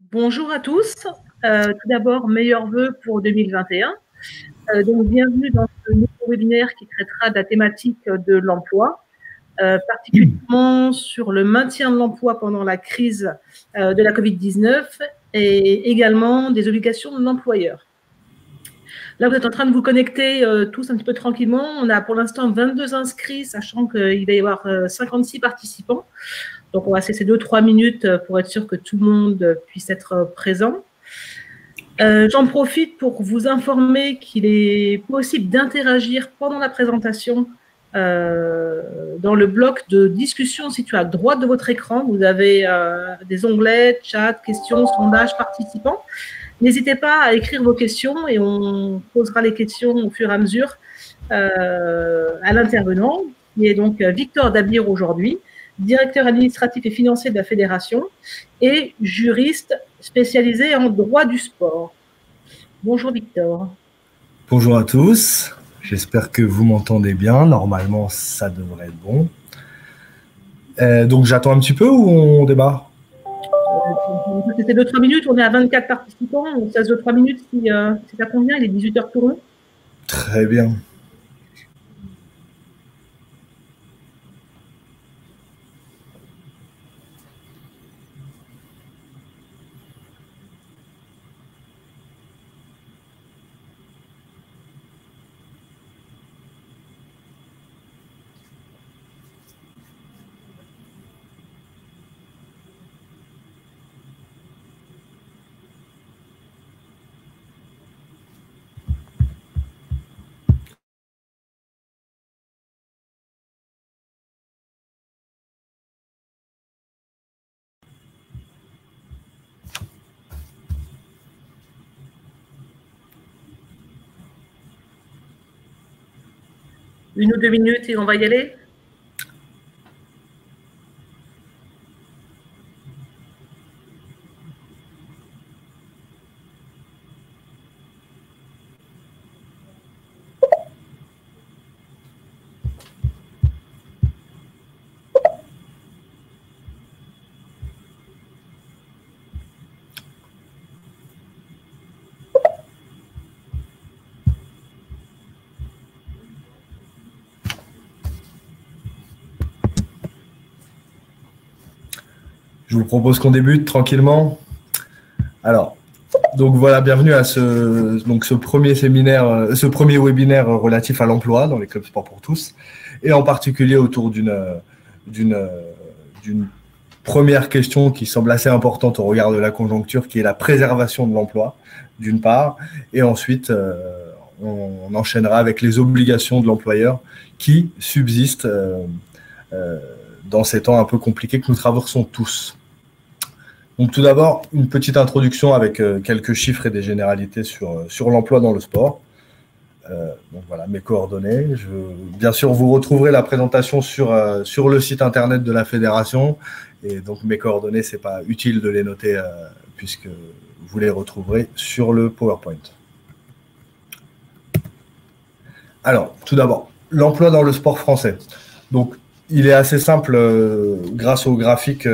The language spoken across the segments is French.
Bonjour à tous. Tout d'abord, meilleurs vœux pour 2021. Donc, bienvenue dans ce nouveau webinaire qui traitera de la thématique de l'emploi, particulièrement sur le maintien de l'emploi pendant la crise de la Covid-19 et également des obligations de l'employeur. Là, vous êtes en train de vous connecter tous un petit peu tranquillement. On a pour l'instant 22 inscrits, sachant qu'il va y avoir 56 participants. Donc, on va cesser 2-3 minutes pour être sûr que tout le monde puisse être présent. J'en profite pour vous informer qu'il est possible d'interagir pendant la présentation dans le bloc de discussion situé à droite de votre écran. Vous avez des onglets, chat, questions, sondages, participants. N'hésitez pas à écrire vos questions et on posera les questions au fur et à mesure à l'intervenant, qui est donc Victor Dabir aujourd'hui, directeur administratif et financier de la fédération et juriste spécialisé en droit du sport. Bonjour Victor. Bonjour à tous, j'espère que vous m'entendez bien. Normalement, ça devrait être bon. Donc, j'attends un petit peu ou on démarre? C'était 2-3 minutes, on est à 24 participants, on se laisse 2-3 minutes si ça convient, il est 18h tout rond. Très bien. Une ou 2 minutes et on va y aller. Je vous propose qu'on débute tranquillement. Alors, donc voilà, bienvenue à ce premier séminaire, ce premier webinaire relatif à l'emploi dans les clubs sport pour tous, et en particulier autour d'une première question qui semble assez importante au regard de la conjoncture, qui est la préservation de l'emploi, d'une part, et ensuite on enchaînera avec les obligations de l'employeur qui subsistent dans ces temps un peu compliqués que nous traversons tous. Donc tout d'abord, une petite introduction avec quelques chiffres et des généralités sur l'emploi dans le sport. Donc voilà, mes coordonnées. Bien sûr, vous retrouverez la présentation sur le site internet de la fédération. Et donc mes coordonnées, ce n'est pas utile de les noter puisque vous les retrouverez sur le PowerPoint. Alors, tout d'abord, l'emploi dans le sport français. Donc, il est assez simple, grâce aux graphiques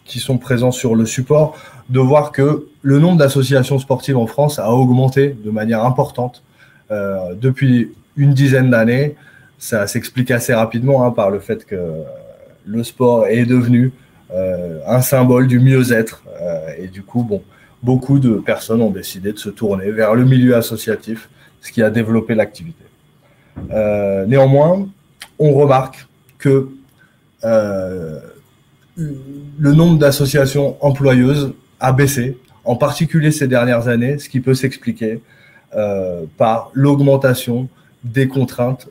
qui sont présents sur le support, de voir que le nombre d'associations sportives en France a augmenté de manière importante depuis une dizaine d'années. Ça s'explique assez rapidement par le fait que le sport est devenu un symbole du mieux-être. Et du coup, beaucoup de personnes ont décidé de se tourner vers le milieu associatif, ce qui a développé l'activité. Néanmoins, on remarque que le nombre d'associations employeuses a baissé, en particulier ces dernières années, ce qui peut s'expliquer par l'augmentation des contraintes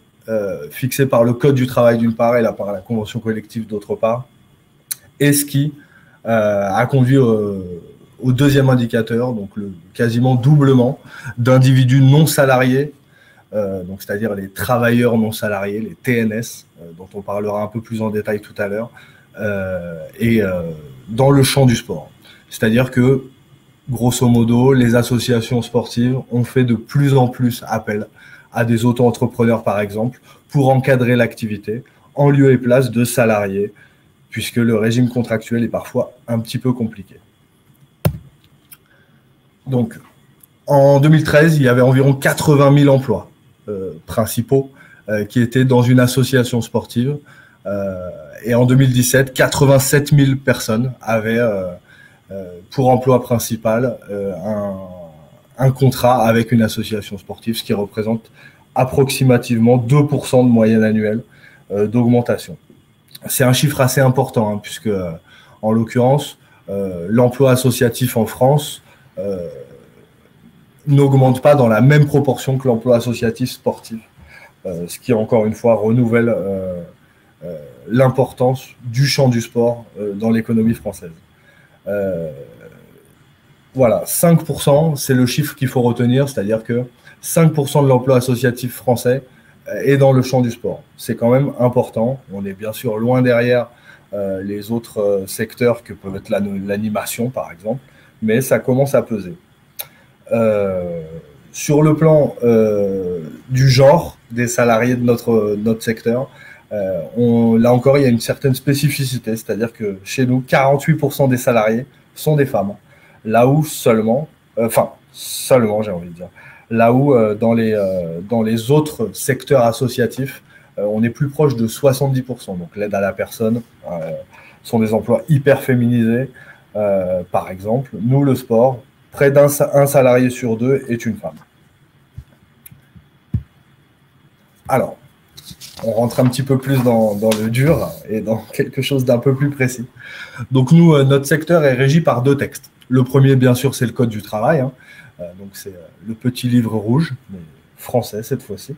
fixées par le Code du travail d'une part et par la convention collective d'autre part, et ce qui a conduit au deuxième indicateur, donc le quasiment doublement d'individus non salariés, donc c'est-à-dire les travailleurs non salariés, les TNS, dont on parlera un peu plus en détail tout à l'heure, et dans le champ du sport. C'est-à-dire que, grosso modo, les associations sportives ont fait de plus en plus appel à des auto-entrepreneurs, par exemple, pour encadrer l'activité en lieu et place de salariés, puisque le régime contractuel est parfois un petit peu compliqué. Donc, en 2013, il y avait environ 80 000 emplois principaux qui étaient dans une association sportive. Et en 2017, 87 000 personnes avaient pour emploi principal un contrat avec une association sportive, ce qui représente approximativement 2% de moyenne annuelle d'augmentation. C'est un chiffre assez important, hein, puisque, en l'occurrence, l'emploi associatif en France n'augmente pas dans la même proportion que l'emploi associatif sportif, ce qui, encore une fois, renouvelle l'importance du champ du sport dans l'économie française. Voilà, 5%, c'est le chiffre qu'il faut retenir, c'est-à-dire que 5% de l'emploi associatif français est dans le champ du sport. C'est quand même important. On est bien sûr loin derrière les autres secteurs que peuvent être l'animation, par exemple, mais ça commence à peser. Sur le plan du genre des salariés de notre secteur, là encore, il y a une certaine spécificité, c'est-à-dire que chez nous, 48% des salariés sont des femmes, là où seulement, j'ai envie de dire, là où dans les autres secteurs associatifs, on est plus proche de 70%. Donc l'aide à la personne sont des emplois hyper féminisés. Par exemple, nous, le sport, près d'un salarié sur deux est une femme. Alors, on rentre un petit peu plus dans le dur et dans quelque chose d'un peu plus précis. Donc nous, notre secteur est régi par 2 textes. Le premier, bien sûr, c'est le Code du travail. Hein. Donc c'est le petit livre rouge, mais français cette fois-ci,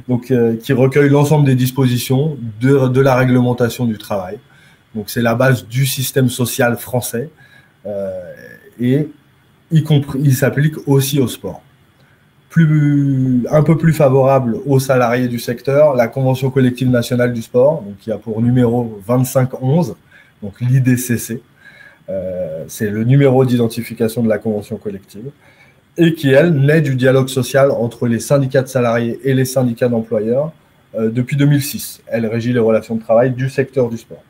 donc qui recueille l'ensemble des dispositions de la réglementation du travail. Donc c'est la base du système social français et il s'applique aussi au sport. Un peu plus favorable aux salariés du secteur, la Convention collective nationale du sport, donc qui a pour numéro 2511, donc l'IDCC, c'est le numéro d'identification de la Convention collective, et qui, elle, naît du dialogue social entre les syndicats de salariés et les syndicats d'employeurs depuis 2006. Elle régit les relations de travail du secteur du sport.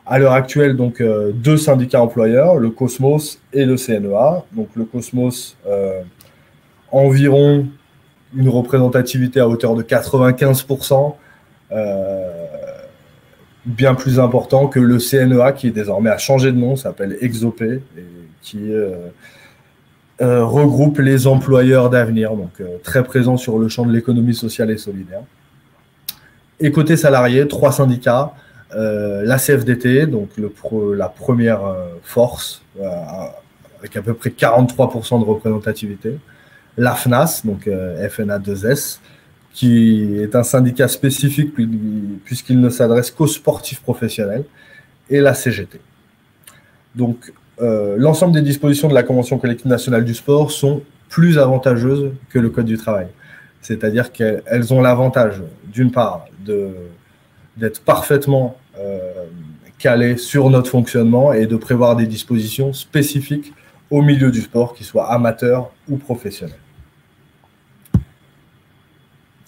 À l'heure actuelle, donc, 2 syndicats employeurs, le Cosmos et le CNEA. Donc le Cosmos, environ une représentativité à hauteur de 95%, bien plus important que le CNEA, qui désormais a changé de nom, s'appelle Exopé, et qui regroupe les employeurs d'avenir, donc très présents sur le champ de l'économie sociale et solidaire. Et côté salarié, 3 syndicats, la CFDT, donc la première force, avec à peu près 43% de représentativité, la FNAS, donc FNA2S, qui est un syndicat spécifique puisqu'il ne s'adresse qu'aux sportifs professionnels, et la CGT. Donc, l'ensemble des dispositions de la Convention collective nationale du sport sont plus avantageuses que le Code du travail. C'est-à-dire qu'elles ont l'avantage, d'une part, d'être parfaitement calées sur notre fonctionnement et de prévoir des dispositions spécifiques au milieu du sport, qu'ils soient amateurs ou professionnels.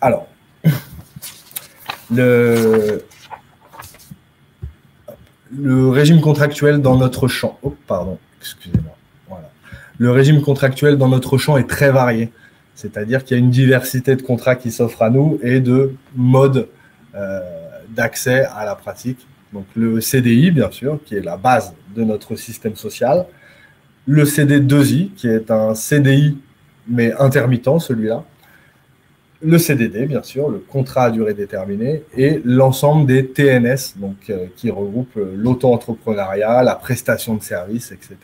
Alors, le régime contractuel dans notre champ. Oh, pardon, excusez-moi. Voilà. Le régime contractuel dans notre champ est très varié. C'est-à-dire qu'il y a une diversité de contrats qui s'offrent à nous et de modes d'accès à la pratique. Donc le CDI, bien sûr, qui est la base de notre système social. Le CD2I, qui est un CDI, mais intermittent, celui-là. Le CDD, bien sûr, le contrat à durée déterminée, et l'ensemble des TNS, donc, qui regroupent l'auto-entrepreneuriat, la prestation de services, etc.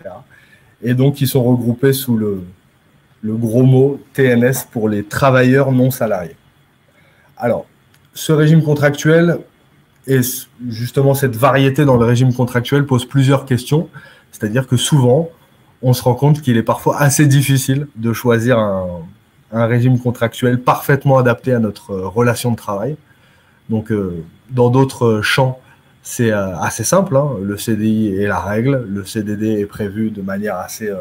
Et donc, qui sont regroupés sous le gros mot TNS pour les travailleurs non salariés. Alors, ce régime contractuel, et justement cette variété dans le régime contractuel pose plusieurs questions, c'est-à-dire que souvent, on se rend compte qu'il est parfois assez difficile de choisir un régime contractuel parfaitement adapté à notre relation de travail. Donc, dans d'autres champs, c'est assez simple. Hein. Le CDI est la règle. Le CDD est prévu de manière assez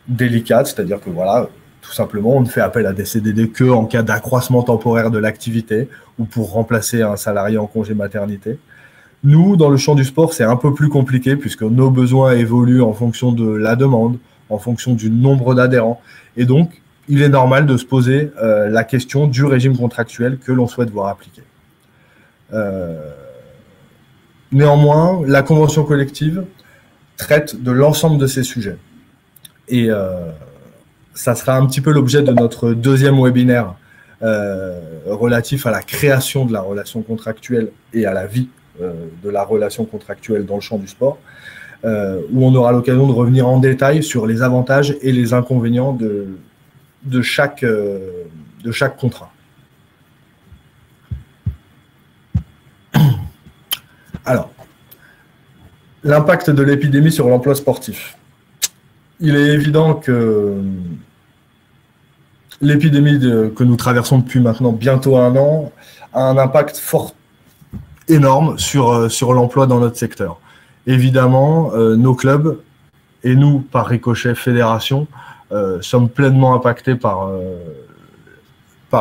délicate. C'est-à-dire que, voilà, tout simplement, on ne fait appel à des CDD qu'en cas d'accroissement temporaire de l'activité ou pour remplacer un salarié en congé maternité. Nous, dans le champ du sport, c'est un peu plus compliqué puisque nos besoins évoluent en fonction de la demande, en fonction du nombre d'adhérents. Et donc, il est normal de se poser la question du régime contractuel que l'on souhaite voir appliquer. Néanmoins, la convention collective traite de l'ensemble de ces sujets. Et ça sera un petit peu l'objet de notre deuxième webinaire relatif à la création de la relation contractuelle et à la vie de la relation contractuelle dans le champ du sport, où on aura l'occasion de revenir en détail sur les avantages et les inconvénients de chaque contrat. Alors, l'impact de l'épidémie sur l'emploi sportif. Il est évident que l'épidémie que nous traversons depuis maintenant bientôt 1 an a un impact fort, énorme sur l'emploi dans notre secteur. Évidemment, nos clubs et nous, par ricochet fédération, sommes pleinement impactés par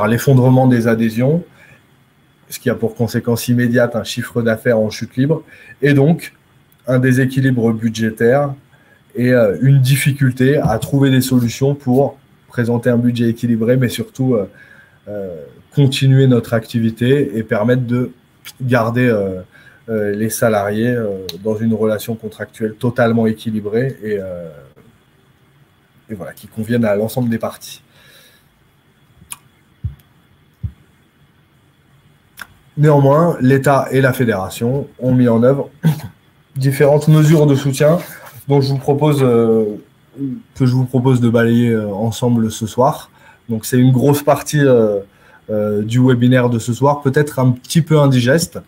l'effondrement des adhésions, ce qui a pour conséquence immédiate un chiffre d'affaires en chute libre, et donc un déséquilibre budgétaire et une difficulté à trouver des solutions pour présenter un budget équilibré, mais surtout continuer notre activité et permettre de garder les salariés dans une relation contractuelle totalement équilibrée et voilà, qui convienne à l'ensemble des parties. Néanmoins, l'État et la fédération ont mis en œuvre différentes mesures de soutien dont que je vous propose de balayer ensemble ce soir. Donc c'est une grosse partie du webinaire de ce soir, peut-être un petit peu indigeste,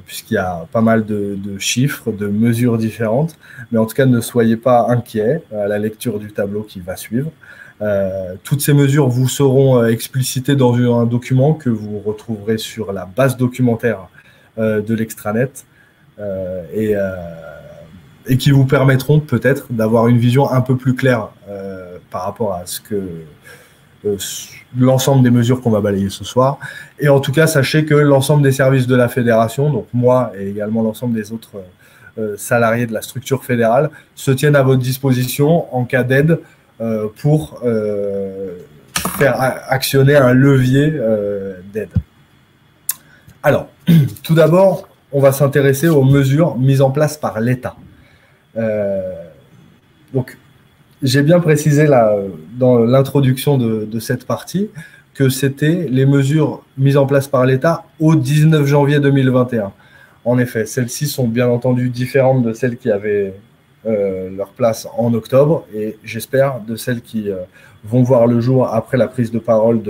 puisqu'il y a pas mal de chiffres, de mesures différentes, mais en tout cas ne soyez pas inquiets à la lecture du tableau qui va suivre. Toutes ces mesures vous seront explicitées dans un document que vous retrouverez sur la base documentaire de l'extranet et qui vous permettront peut-être d'avoir une vision un peu plus claire par rapport à ce que l'ensemble des mesures qu'on va balayer ce soir. Et en tout cas, sachez que l'ensemble des services de la fédération, donc moi et également l'ensemble des autres salariés de la structure fédérale, se tiennent à votre disposition en cas d'aide pour faire actionner un levier d'aide. Alors, tout d'abord, on va s'intéresser aux mesures mises en place par l'État. Donc, j'ai bien précisé là, dans l'introduction de cette partie que c'était les mesures mises en place par l'État au 19 janvier 2021. En effet, celles-ci sont bien entendu différentes de celles qui avaient leur place en octobre et j'espère de celles qui vont voir le jour après la prise de parole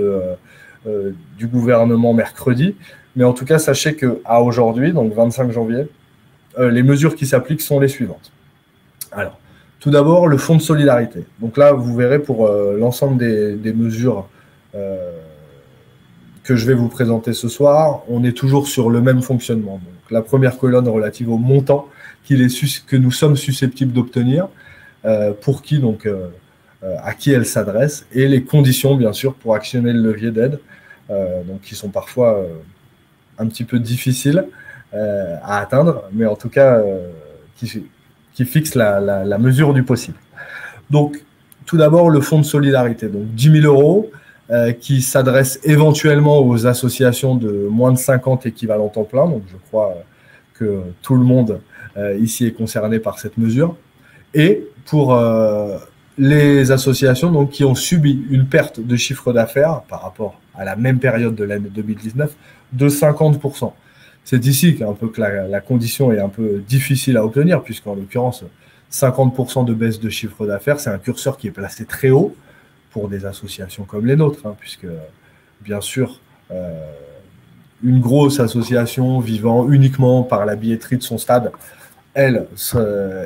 du gouvernement mercredi. Mais en tout cas, sachez qu'à aujourd'hui, donc 25 janvier, les mesures qui s'appliquent sont les suivantes. Alors, tout d'abord, le fonds de solidarité. Donc là, vous verrez pour l'ensemble des mesures que je vais vous présenter ce soir, on est toujours sur le même fonctionnement. Donc, la première colonne relative au montant que nous sommes susceptibles d'obtenir, pour qui, donc, à qui elle s'adresse, et les conditions, bien sûr, pour actionner le levier d'aide, donc qui sont parfois un petit peu difficiles à atteindre, mais en tout cas, qui fixe la mesure du possible. Donc, tout d'abord, le fonds de solidarité, donc 10 000 €, qui s'adresse éventuellement aux associations de moins de 50 équivalents temps plein. Donc, je crois que tout le monde ici est concerné par cette mesure. Et pour les associations donc, qui ont subi une perte de chiffre d'affaires par rapport à la même période de l'année 2019 de 50%. C'est ici qu'un peu que la condition est un peu difficile à obtenir, puisqu'en l'occurrence, 50% de baisse de chiffre d'affaires, c'est un curseur qui est placé très haut pour des associations comme les nôtres, hein, puisque, bien sûr, une grosse association vivant uniquement par la billetterie de son stade, elle,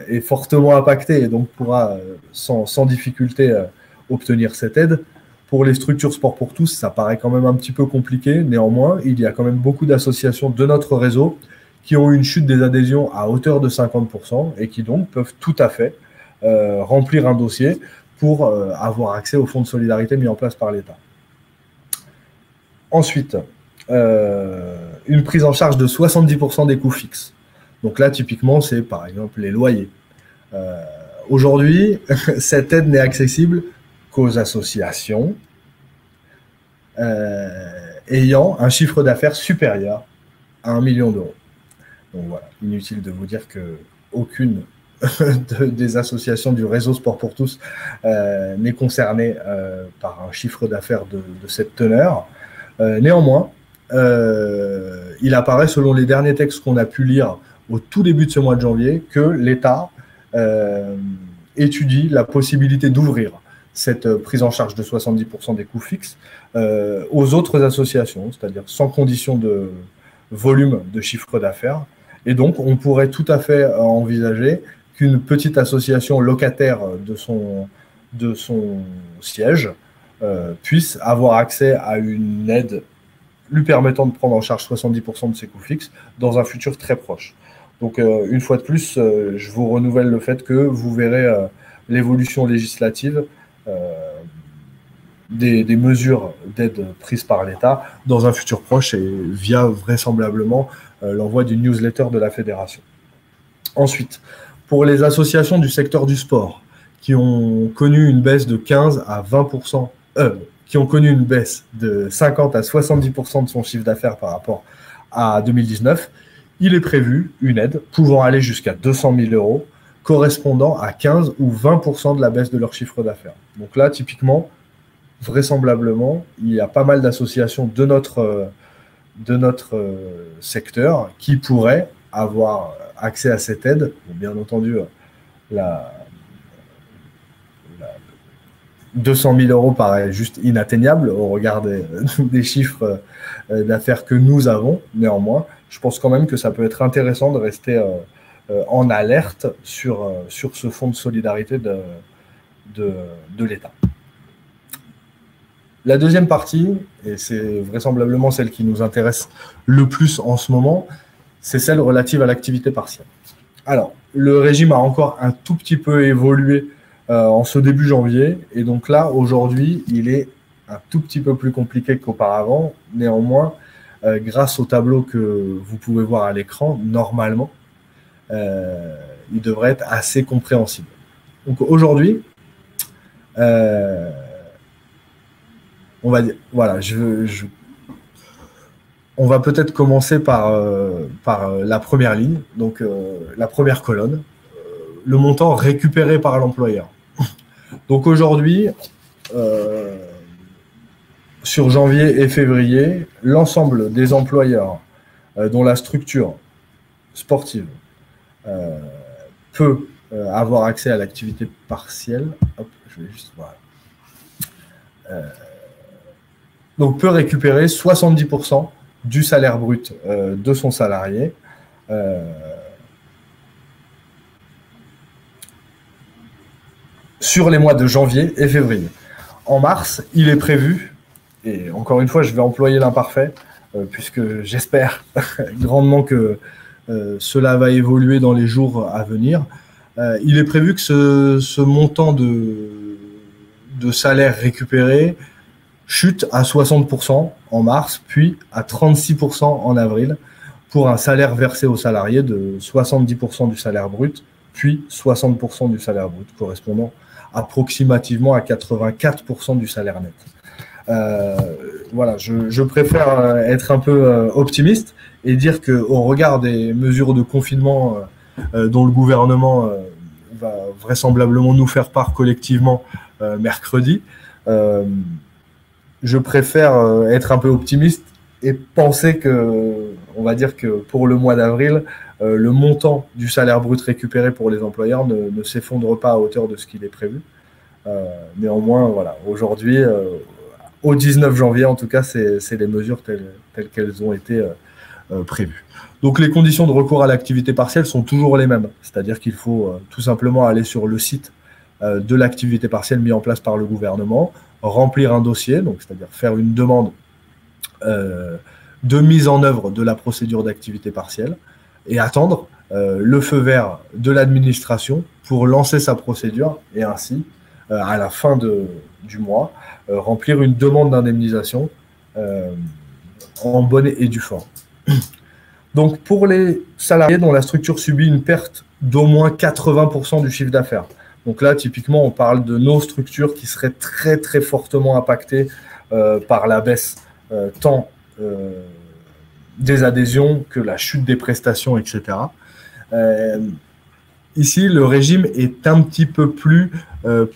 est fortement impactée et donc pourra sans difficulté obtenir cette aide. Pour les structures sport pour tous, ça paraît quand même un petit peu compliqué. Néanmoins, il y a quand même beaucoup d'associations de notre réseau qui ont eu une chute des adhésions à hauteur de 50% et qui donc peuvent tout à fait remplir un dossier pour avoir accès au fonds de solidarité mis en place par l'État. Ensuite, une prise en charge de 70% des coûts fixes. Donc là, typiquement, c'est par exemple les loyers. Aujourd'hui, cette aide n'est accessible qu'aux associations ayant un chiffre d'affaires supérieur à 1 million d'euros. Donc voilà, inutile de vous dire que aucune des associations du réseau Sport pour tous n'est concernée par un chiffre d'affaires de cette teneur. Néanmoins, il apparaît selon les derniers textes qu'on a pu lire au tout début de ce mois de janvier que l'État étudie la possibilité d'ouvrir cette prise en charge de 70% des coûts fixes aux autres associations, c'est-à-dire sans condition de volume de chiffre d'affaires. Et donc, on pourrait tout à fait envisager qu'une petite association locataire de son siège puisse avoir accès à une aide lui permettant de prendre en charge 70% de ses coûts fixes dans un futur très proche. Donc, une fois de plus, je vous renouvelle le fait que vous verrez l'évolution législative des mesures d'aide prises par l'État dans un futur proche et via vraisemblablement l'envoi d'une newsletter de la fédération. Ensuite, pour les associations du secteur du sport qui ont connu une baisse de 15 à 20%, qui ont connu une baisse de 50 à 70% de son chiffre d'affaires par rapport à 2019, il est prévu une aide pouvant aller jusqu'à 200 000 euros, correspondant à 15 ou 20% de la baisse de leur chiffre d'affaires. Donc là, typiquement, vraisemblablement, il y a pas mal d'associations de notre secteur qui pourraient avoir accès à cette aide. Bien entendu, 200 000 euros paraît juste inatteignable au regard des chiffres d'affaires que nous avons. Néanmoins, je pense quand même que ça peut être intéressant de rester en alerte sur ce fonds de solidarité de l'État. La deuxième partie, et c'est vraisemblablement celle qui nous intéresse le plus en ce moment, c'est celle relative à l'activité partielle. Alors, le régime a encore un tout petit peu évolué en ce début janvier, et donc là, aujourd'hui, il est un tout petit peu plus compliqué qu'auparavant. Néanmoins, grâce au tableau que vous pouvez voir à l'écran, normalement, il devrait être assez compréhensible. Donc aujourd'hui, on va dire, voilà, on va peut-être commencer par la première ligne, donc la première colonne, le montant récupéré par l'employeur. Donc aujourd'hui, sur janvier et février, l'ensemble des employeurs dont la structure sportive peut avoir accès à l'activité partielle, hop, je vais juste, voilà. Donc peut récupérer 70% du salaire brut de son salarié sur les mois de janvier et février. En mars, il est prévu, et encore une fois, je vais employer l'imparfait, puisque j'espère grandement que cela va évoluer dans les jours à venir. Il est prévu que ce montant de salaire récupéré chute à 60% en mars, puis à 36% en avril, pour un salaire versé aux salariés de 70% du salaire brut, puis 60% du salaire brut, correspondant approximativement à 84% du salaire net. Voilà, je préfère être un peu optimiste et dire qu'au regard des mesures de confinement dont le gouvernement va vraisemblablement nous faire part collectivement mercredi, je préfère être un peu optimiste et penser que, on va dire que pour le mois d'avril, le montant du salaire brut récupéré pour les employeurs ne s'effondre pas à hauteur de ce qu'il est prévu. Néanmoins, voilà, aujourd'hui, au 19 janvier, en tout cas, c'est les mesures telles qu'elles ont été prévues. Donc, les conditions de recours à l'activité partielle sont toujours les mêmes. C'est-à-dire qu'il faut tout simplement aller sur le site de l'activité partielle mis en place par le gouvernement, remplir un dossier, donc c'est-à-dire faire une demande de mise en œuvre de la procédure d'activité partielle et attendre le feu vert de l'administration pour lancer sa procédure et ainsi, à la fin du mois, remplir une demande d'indemnisation en bonne et due forme. Donc, pour les salariés dont la structure subit une perte d'au moins 80% du chiffre d'affaires. Donc là, typiquement, on parle de nos structures qui seraient très, très fortement impactées par la baisse tant des adhésions que la chute des prestations, etc. Ici, le régime est un petit peu plus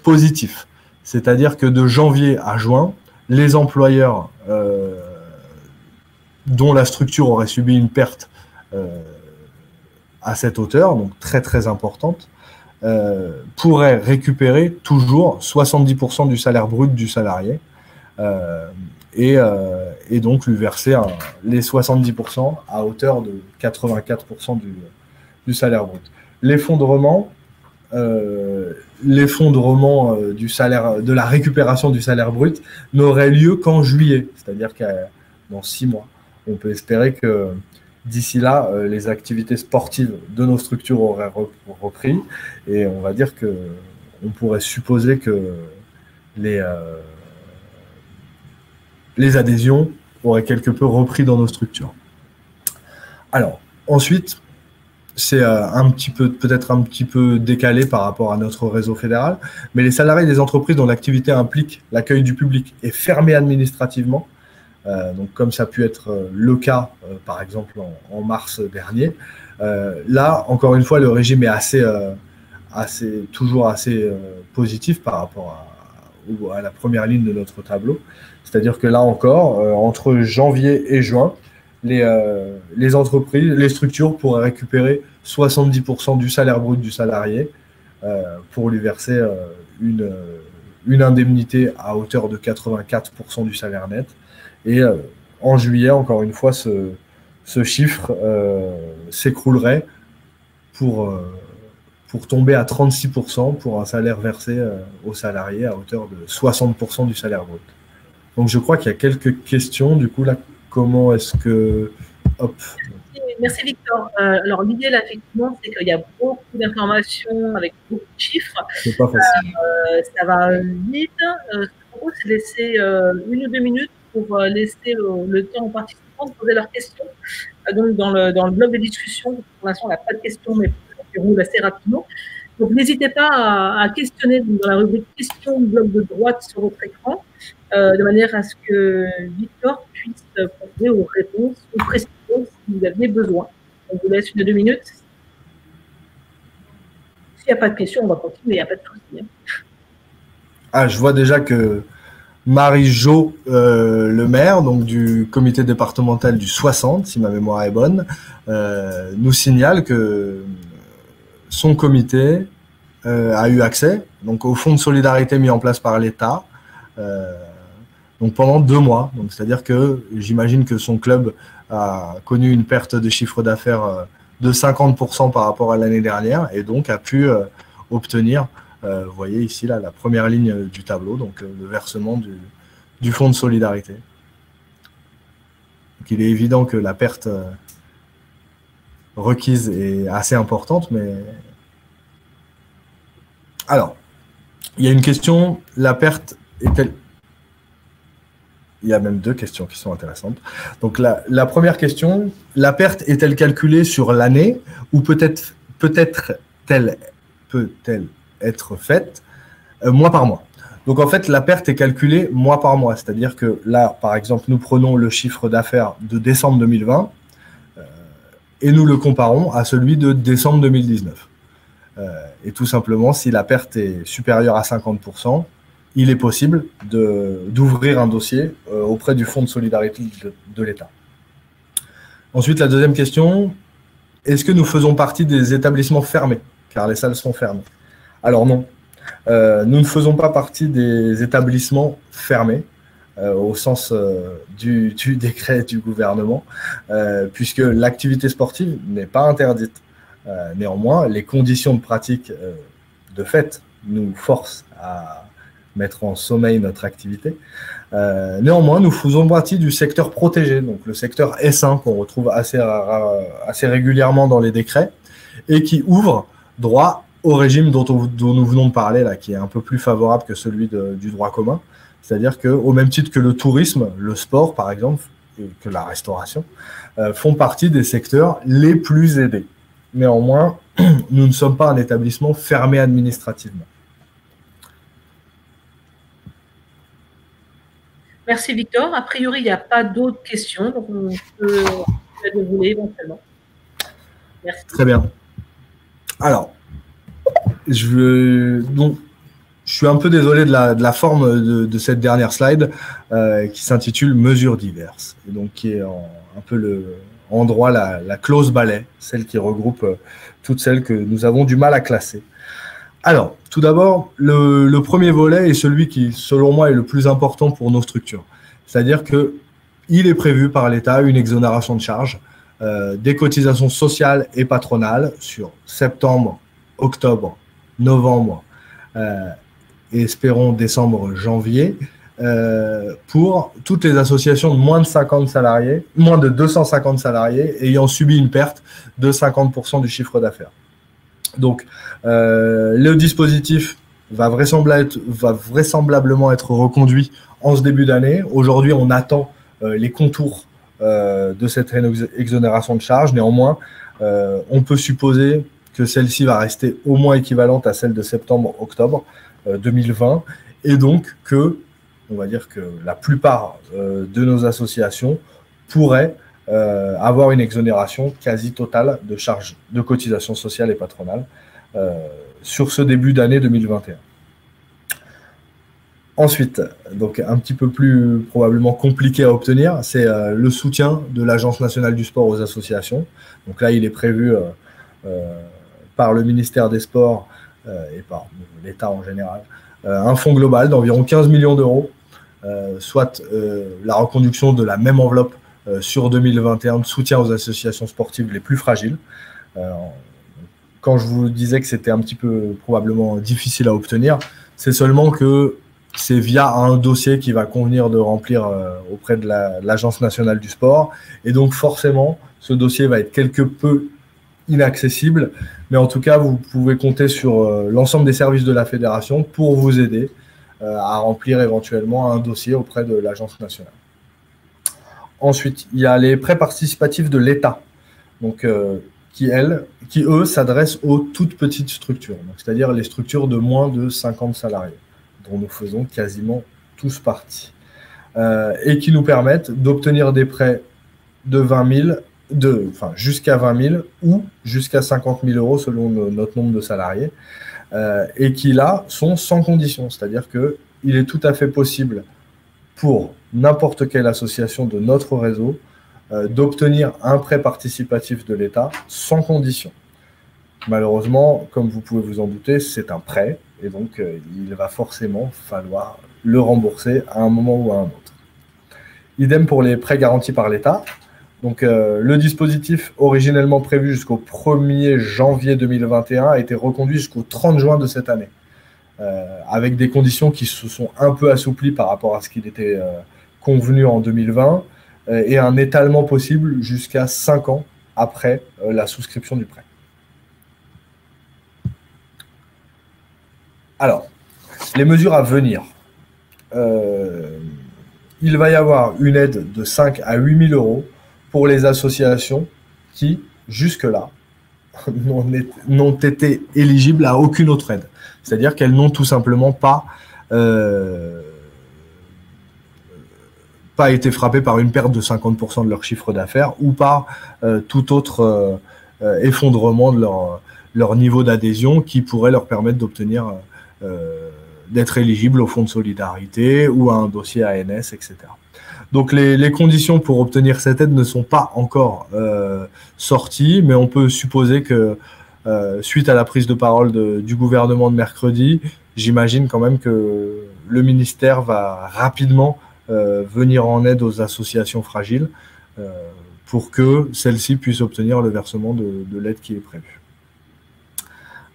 positif. C'est-à-dire que de janvier à juin, les employeurs dont la structure aurait subi une perte à cette hauteur, donc très très importante, pourraient récupérer toujours 70% du salaire brut du salarié et donc lui verser les 70% à hauteur de 84% du salaire brut. L'effondrement du salaire, de la récupération du salaire brut n'aurait lieu qu'en juillet, c'est-à-dire que dans 6 mois. On peut espérer que d'ici là, les activités sportives de nos structures auraient repris et on va dire qu'on pourrait supposer que les adhésions auraient quelque peu repris dans nos structures. Alors, ensuite, c'est peut-être un petit peu décalé par rapport à notre réseau fédéral, mais les salariés des entreprises dont l'activité implique l'accueil du public est fermée administrativement, donc comme ça a pu être le cas, par exemple, en mars dernier. Là, encore une fois, le régime est toujours assez positif par rapport à la première ligne de notre tableau. C'est-à-dire que là encore, entre janvier et juin, les entreprises, les structures pourraient récupérer 70% du salaire brut du salarié pour lui verser une indemnité à hauteur de 84% du salaire net. Et en juillet, encore une fois, ce chiffre s'écroulerait pour tomber à 36% pour un salaire versé aux salariés à hauteur de 60% du salaire brut. Donc je crois qu'il y a quelques questions. Du coup, là, comment est-ce que... Hop. Merci Victor. Alors l'idée là, effectivement, c'est qu'il y a beaucoup d'informations avec beaucoup de chiffres. C'est pas facile. Ça va vite. Ce que je propose, c'est de laisser 1 ou 2 minutes pour laisser le temps aux participants de poser leurs questions. Donc dans le bloc de discussion, pour l'instant, on n'a pas de questions, mais on roule assez rapidement. Donc n'hésitez pas à questionner dans la rubrique questions du bloc de droite sur votre écran, de manière à ce que Victor puisse proposer aux réponses, aux précisions si vous aviez besoin. On vous laisse 1 ou 2 minutes. S'il n'y a pas de questions, on va continuer, il n'y a pas de souci. Ah, je vois déjà que Marie-Jo, le maire, donc du comité départemental du 60, si ma mémoire est bonne, nous signale que son comité a eu accès donc au fonds de solidarité mis en place par l'État donc pendant 2 mois. Donc c'est-à-dire que j'imagine que son club a connu une perte de chiffre d'affaires de 50% par rapport à l'année dernière et donc a pu obtenir, vous voyez ici là, la première ligne du tableau, donc le versement du fonds de solidarité. Donc il est évident que la perte requise est assez importante, mais... Alors, il y a une question, la perte est-elle... Il y a même 2 questions qui sont intéressantes. Donc la première question, la perte est-elle calculée sur l'année ou peut-elle être faite mois par mois? Donc en fait, la perte est calculée mois par mois. C'est-à-dire que là, par exemple, nous prenons le chiffre d'affaires de décembre 2020 et nous le comparons à celui de décembre 2019. Et tout simplement, si la perte est supérieure à 50%, il est possible d'ouvrir un dossier auprès du Fonds de solidarité de l'État. Ensuite, la deuxième question, est-ce que nous faisons partie des établissements fermés, car les salles sont fermées? Alors non, nous ne faisons pas partie des établissements fermés, au sens du décret du gouvernement, puisque l'activité sportive n'est pas interdite. Néanmoins, les conditions de pratique de fait nous forcent à mettre en sommeil notre activité. Néanmoins, nous faisons partie du secteur protégé, donc le secteur S1 qu'on retrouve assez régulièrement dans les décrets et qui ouvre droit au régime dont nous venons de parler, là, qui est un peu plus favorable que celui du droit commun. C'est-à-dire qu'au même titre que le tourisme, le sport, par exemple, que la restauration, font partie des secteurs les plus aidés. Néanmoins, nous ne sommes pas un établissement fermé administrativement. Merci Victor. A priori, il n'y a pas d'autres questions, donc on peut les dérouler éventuellement. Merci. Très bien. Alors, je suis un peu désolé de la forme de cette dernière slide qui s'intitule « Mesures diverses » et donc qui est un peu en droit la clause balai, celle qui regroupe toutes celles que nous avons du mal à classer. Alors, tout d'abord, le premier volet est celui qui, selon moi, est le plus important pour nos structures. C'est-à-dire qu'il est prévu par l'État une exonération de charges des cotisations sociales et patronales sur septembre, octobre, novembre et espérons décembre, janvier, pour toutes les associations de moins de 50 salariés, moins de 250 salariés ayant subi une perte de 50% du chiffre d'affaires. Donc, le dispositif va vraisemblablement être reconduit en ce début d'année. Aujourd'hui, on attend les contours de cette exonération de charges. Néanmoins, on peut supposer que celle-ci va rester au moins équivalente à celle de septembre-octobre 2020 et donc on va dire que la plupart de nos associations pourraient avoir une exonération quasi totale de charges de cotisations sociales et patronales sur ce début d'année 2021. Ensuite, donc un petit peu plus probablement compliqué à obtenir, c'est le soutien de l'Agence nationale du sport aux associations. Donc là, il est prévu par le ministère des Sports et par l'État en général, un fonds global d'environ 15 millions d'euros, soit la reconduction de la même enveloppe sur 2021 de soutien aux associations sportives les plus fragiles. Quand je vous disais que c'était un petit peu probablement difficile à obtenir, c'est seulement que c'est via un dossier qui va convenir de remplir auprès de l'Agence nationale du sport. Et donc forcément, ce dossier va être quelque peu inaccessible. Mais en tout cas, vous pouvez compter sur l'ensemble des services de la fédération pour vous aider à remplir éventuellement un dossier auprès de l'Agence nationale. Ensuite, il y a les prêts participatifs de l'État, donc qui eux s'adressent aux toutes petites structures, c'est-à-dire les structures de moins de 50 salariés, dont nous faisons quasiment tous partie, et qui nous permettent d'obtenir des prêts de 20 000, jusqu'à 20 000 ou jusqu'à 50 000 euros selon notre nombre de salariés, et qui là sont sans condition, c'est-à-dire qu'il est tout à fait possible pour n'importe quelle association de notre réseau d'obtenir un prêt participatif de l'État sans condition. Malheureusement, comme vous pouvez vous en douter, c'est un prêt et donc il va forcément falloir le rembourser à un moment ou à un autre. Idem pour les prêts garantis par l'État. Donc le dispositif originellement prévu jusqu'au 1er janvier 2021 a été reconduit jusqu'au 30 juin de cette année, avec des conditions qui se sont un peu assouplies par rapport à ce qu'il était convenu en 2020, et un étalement possible jusqu'à 5 ans après la souscription du prêt. Alors, les mesures à venir. Il va y avoir une aide de 5 à 8 000 euros pour les associations qui, jusque-là, n'ont été éligibles à aucune autre aide. C'est-à-dire qu'elles n'ont tout simplement pas été frappées par une perte de 50% de leur chiffre d'affaires ou par tout autre effondrement de leur niveau d'adhésion qui pourrait leur permettre d'obtenir d'être éligibles au fonds de solidarité ou à un dossier ANS, etc. Donc les conditions pour obtenir cette aide ne sont pas encore sorties, mais on peut supposer que suite à la prise de parole du gouvernement de mercredi, j'imagine quand même que le ministère va rapidement venir en aide aux associations fragiles pour que celles-ci puissent obtenir le versement de l'aide qui est prévue.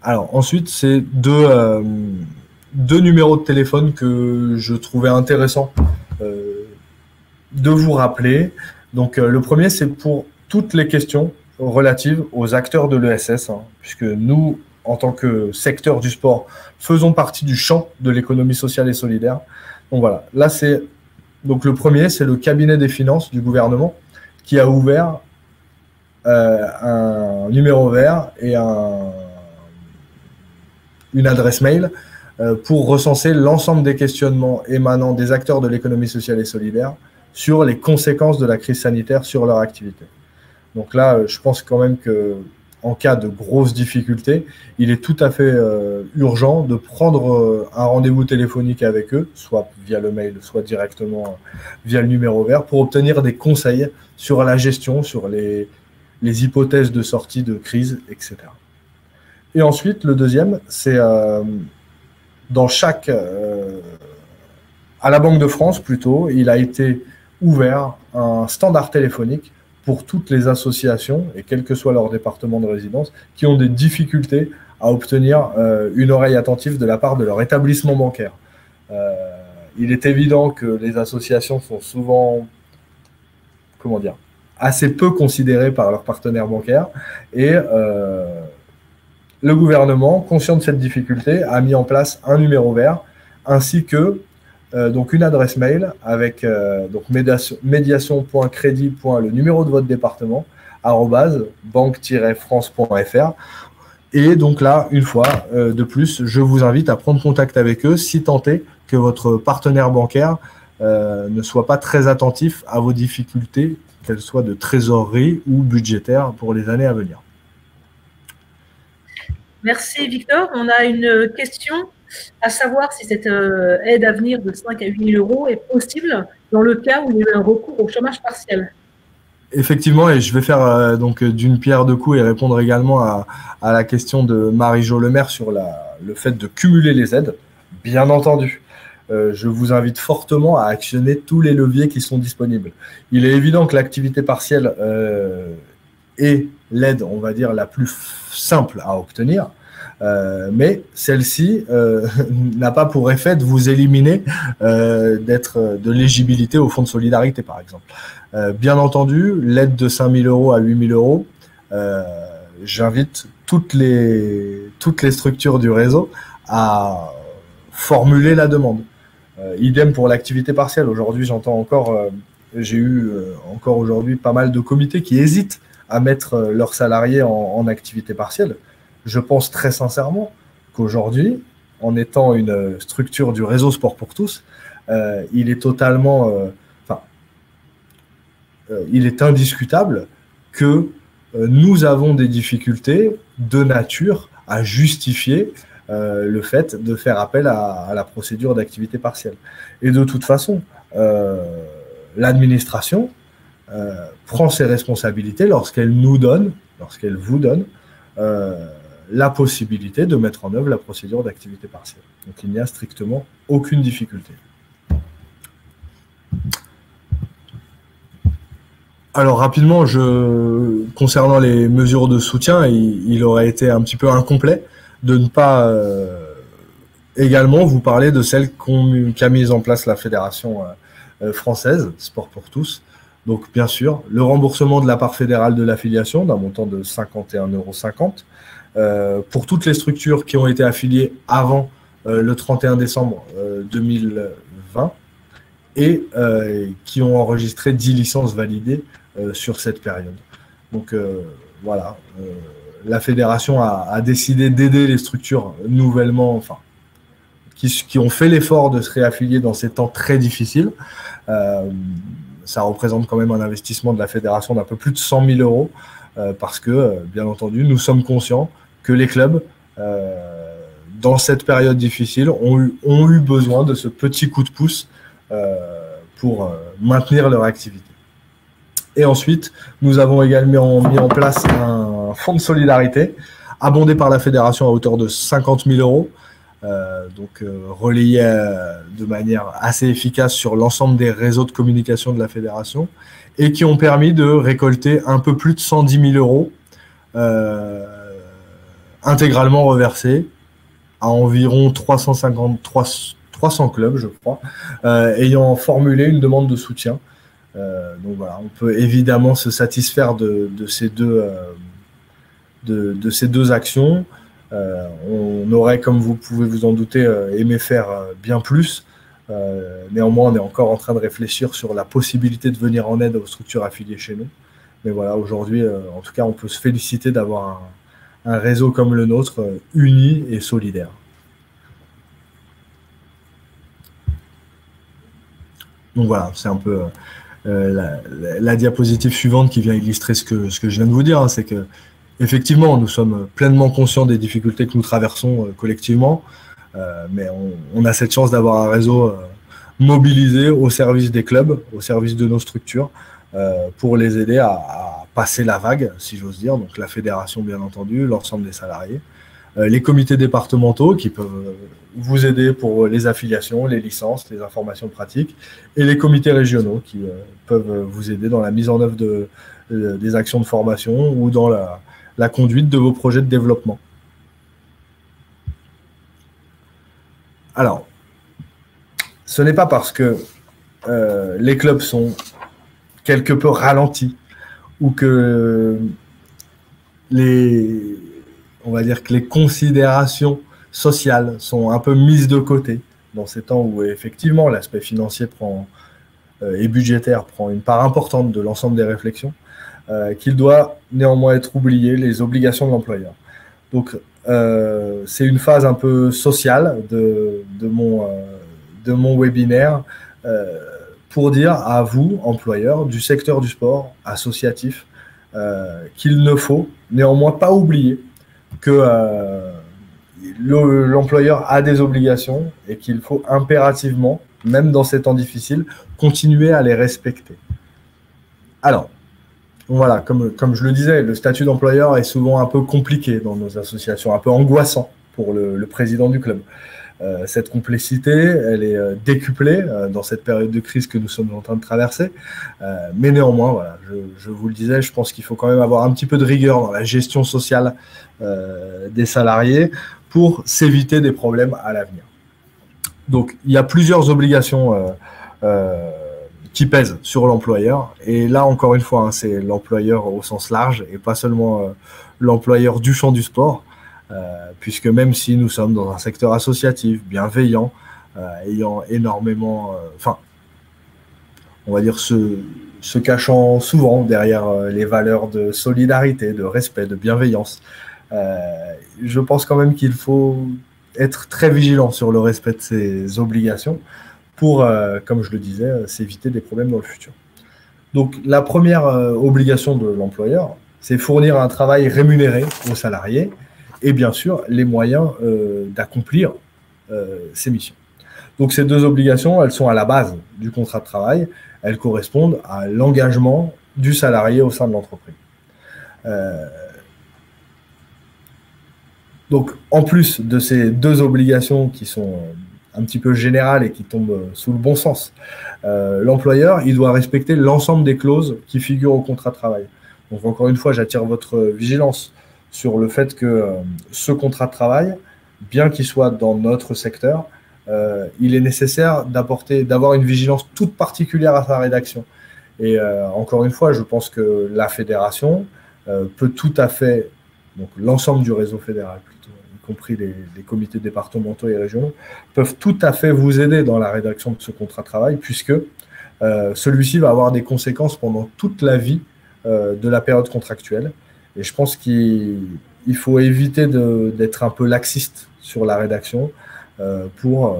Alors ensuite, c'est deux numéros de téléphone que je trouvais intéressant de vous rappeler. Donc le premier, c'est pour toutes les questions relatives aux acteurs de l'ESS, puisque nous, en tant que secteur du sport, faisons partie du champ de l'économie sociale et solidaire. Donc voilà, là c'est Donc le premier, c'est le cabinet des finances du gouvernement qui a ouvert un numéro vert et une adresse mail pour recenser l'ensemble des questionnements émanant des acteurs de l'économie sociale et solidaire sur les conséquences de la crise sanitaire sur leur activité. Donc là, je pense quand même qu'en cas de grosses difficultés, il est tout à fait urgent de prendre un rendez-vous téléphonique avec eux, soit via le mail, soit directement via le numéro vert, pour obtenir des conseils sur la gestion, sur les hypothèses de sortie de crise, etc. Et ensuite, le deuxième, c'est dans chaque... à la Banque de France, plutôt, il a été ouvert un standard téléphonique pour toutes les associations, et quel que soit leur département de résidence, qui ont des difficultés à obtenir une oreille attentive de la part de leur établissement bancaire. Il est évident que les associations sont souvent, comment dire, assez peu considérées par leurs partenaires bancaires, et le gouvernement, conscient de cette difficulté, a mis en place un numéro vert, ainsi que donc une adresse mail avec donc médiation.crédit. Le numéro de votre département @banque-france.fr. Et donc là, une fois de plus, je vous invite à prendre contact avec eux si tant est que votre partenaire bancaire ne soit pas très attentif à vos difficultés, qu'elles soient de trésorerie ou budgétaires pour les années à venir. Merci Victor. On a une question, à savoir si cette aide à venir de 5 à 8 000 euros est possible dans le cas où il y a eu un recours au chômage partiel. Effectivement, et je vais faire donc d'une pierre deux coups et répondre également à la question de Marie-Jo Lemaire sur le fait de cumuler les aides. Bien entendu, je vous invite fortement à actionner tous les leviers qui sont disponibles. Il est évident que l'activité partielle est l'aide, on va dire, la plus simple à obtenir, mais celle-ci n'a pas pour effet de vous éliminer de l'éligibilité au fonds de solidarité, par exemple. Bien entendu, l'aide de 5 000 euros à 8 000 euros, j'invite toutes les structures du réseau à formuler la demande. Idem pour l'activité partielle. Aujourd'hui, j'entends encore, j'ai eu encore aujourd'hui pas mal de comités qui hésitent à mettre leurs salariés en activité partielle. Je pense très sincèrement qu'aujourd'hui, en étant une structure du réseau Sport pour tous, il est totalement, il est indiscutable que nous avons des difficultés de nature à justifier le fait de faire appel à la procédure d'activité partielle. Et de toute façon, l'administration prend ses responsabilités lorsqu'elle vous donne la possibilité de mettre en œuvre la procédure d'activité partielle. Donc il n'y a strictement aucune difficulté. Alors rapidement, concernant les mesures de soutien, il aurait été un petit peu incomplet de ne pas également vous parler de celle qu'a mise en place la Fédération française Sport pour tous. Donc bien sûr, le remboursement de la part fédérale de l'affiliation d'un montant de 51,50 € pour toutes les structures qui ont été affiliées avant le 31 décembre 2020 et qui ont enregistré 10 licences validées sur cette période. Donc voilà, la fédération a décidé d'aider les structures nouvellement, enfin, qui ont fait l'effort de se réaffilier dans ces temps très difficiles. Ça représente quand même un investissement de la fédération d'un peu plus de 100 000 euros parce que, bien entendu, nous sommes conscients que les clubs, dans cette période difficile, ont eu besoin de ce petit coup de pouce pour maintenir leur activité. Et ensuite, nous avons également mis en place un fonds de solidarité abondé par la fédération à hauteur de 50 000 euros, relayé de manière assez efficace sur l'ensemble des réseaux de communication de la fédération et qui ont permis de récolter un peu plus de 110 000 euros intégralement reversés à environ 300 clubs, je crois, ayant formulé une demande de soutien. Donc voilà, on peut évidemment se satisfaire de ces deux actions. On aurait, comme vous pouvez vous en douter, aimé faire bien plus. Néanmoins, on est encore en train de réfléchir sur la possibilité de venir en aide aux structures affiliées chez nous. Mais voilà, aujourd'hui, en tout cas, on peut se féliciter d'avoir un réseau comme le nôtre, uni et solidaire. Donc voilà, c'est un peu la diapositive suivante qui vient illustrer ce que je viens de vous dire, hein, c'est que effectivement, nous sommes pleinement conscients des difficultés que nous traversons collectivement, mais on a cette chance d'avoir un réseau mobilisé au service des clubs, au service de nos structures, pour les aider à passer la vague, si j'ose dire, donc la fédération bien entendu, l'ensemble des salariés, les comités départementaux qui peuvent vous aider pour les affiliations, les licences, les informations pratiques, et les comités régionaux qui peuvent vous aider dans la mise en œuvre des actions de formation ou dans la conduite de vos projets de développement. Alors, ce n'est pas parce que les clubs sont quelque peu ralentis ou que on va dire que les considérations sociales sont un peu mises de côté dans ces temps où effectivement l'aspect financier et budgétaire prend une part importante de l'ensemble des réflexions, qu'il doit néanmoins être oublié les obligations de l'employeur. Donc c'est une phase un peu sociale de mon webinaire pour dire à vous, employeurs du secteur du sport associatif, qu'il ne faut néanmoins pas oublier que l'employeur a des obligations et qu'il faut impérativement, même dans ces temps difficiles, continuer à les respecter. Alors, voilà, comme je le disais, le statut d'employeur est souvent un peu compliqué dans nos associations, un peu angoissant pour le président du club. Cette complexité, elle est décuplée dans cette période de crise que nous sommes en train de traverser. Mais néanmoins, voilà, je vous le disais, je pense qu'il faut quand même avoir un petit peu de rigueur dans la gestion sociale des salariés pour s'éviter des problèmes à l'avenir. Donc, il y a plusieurs obligations qui pèsent sur l'employeur. Et là, encore une fois, hein, c'est l'employeur au sens large et pas seulement l'employeur du champ du sport. Puisque même si nous sommes dans un secteur associatif, bienveillant, ayant énormément, on va dire se cachant souvent derrière les valeurs de solidarité, de respect, de bienveillance, je pense quand même qu'il faut être très vigilant sur le respect de ces obligations pour, comme je le disais, s'éviter des problèmes dans le futur. Donc la première obligation de l'employeur, c'est fournir un travail rémunéré aux salariés et bien sûr les moyens d'accomplir ces missions. Donc ces deux obligations, elles sont à la base du contrat de travail, elles correspondent à l'engagement du salarié au sein de l'entreprise. Donc en plus de ces deux obligations qui sont un petit peu générales et qui tombent sous le bon sens, l'employeur, il doit respecter l'ensemble des clauses qui figurent au contrat de travail. Donc encore une fois, j'attire votre vigilance sur le fait que ce contrat de travail, bien qu'il soit dans notre secteur, il est nécessaire d'avoir une vigilance toute particulière à sa rédaction. Et encore une fois, je pense que la fédération peut tout à fait, donc l'ensemble du réseau fédéral plutôt, y compris les comités départementaux et régionaux, peuvent tout à fait vous aider dans la rédaction de ce contrat de travail, puisque celui-ci va avoir des conséquences pendant toute la vie de la période contractuelle. Et je pense qu'il faut éviter d'être un peu laxiste sur la rédaction pour,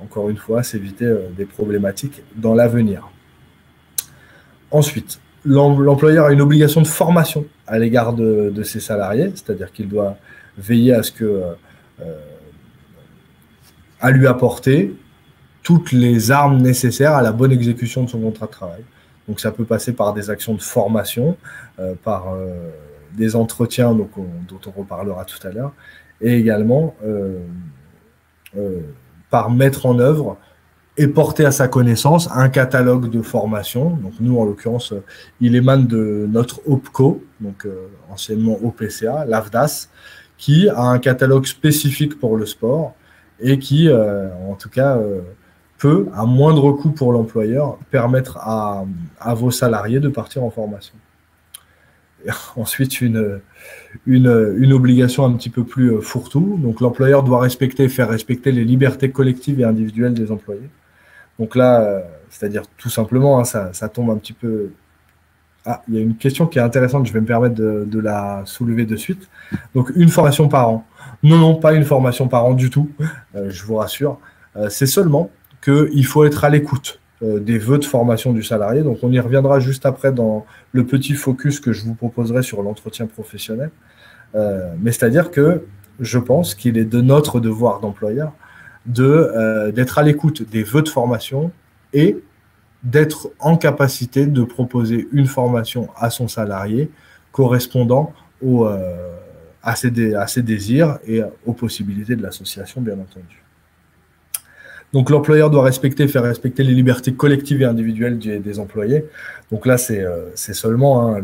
encore une fois, s'éviter des problématiques dans l'avenir. Ensuite, l'employeur a une obligation de formation à l'égard de ses salariés, c'est-à-dire qu'il doit veiller à lui apporter toutes les armes nécessaires à la bonne exécution de son contrat de travail. Donc ça peut passer par des actions de formation, par des entretiens dont on reparlera tout à l'heure, et également par mettre en œuvre et porter à sa connaissance un catalogue de formation. Donc nous, en l'occurrence, il émane de notre OPCO, donc anciennement OPCA, l'AFDAS, qui a un catalogue spécifique pour le sport et qui, en tout cas, peut, à moindre coût pour l'employeur, permettre à vos salariés de partir en formation. Et ensuite, une obligation un petit peu plus fourre-tout. Donc, l'employeur doit faire respecter les libertés collectives et individuelles des employés. Donc là, c'est-à-dire tout simplement, hein, ça tombe un petit peu. Ah, il y a une question qui est intéressante, je vais me permettre de la soulever de suite. Donc, une formation par an. Non, non, pas une formation par an du tout, je vous rassure. C'est seulement qu'il faut être à l'écoute des vœux de formation du salarié. Donc, on y reviendra juste après dans le petit focus que je vous proposerai sur l'entretien professionnel. Mais c'est-à-dire que je pense qu'il est de notre devoir d'employeur d'être à l'écoute des vœux de formation et d'être en capacité de proposer une formation à son salarié correspondant à ses désirs et aux possibilités de l'association, bien entendu. Donc l'employeur doit faire respecter les libertés collectives et individuelles des employés. Donc là, c'est seulement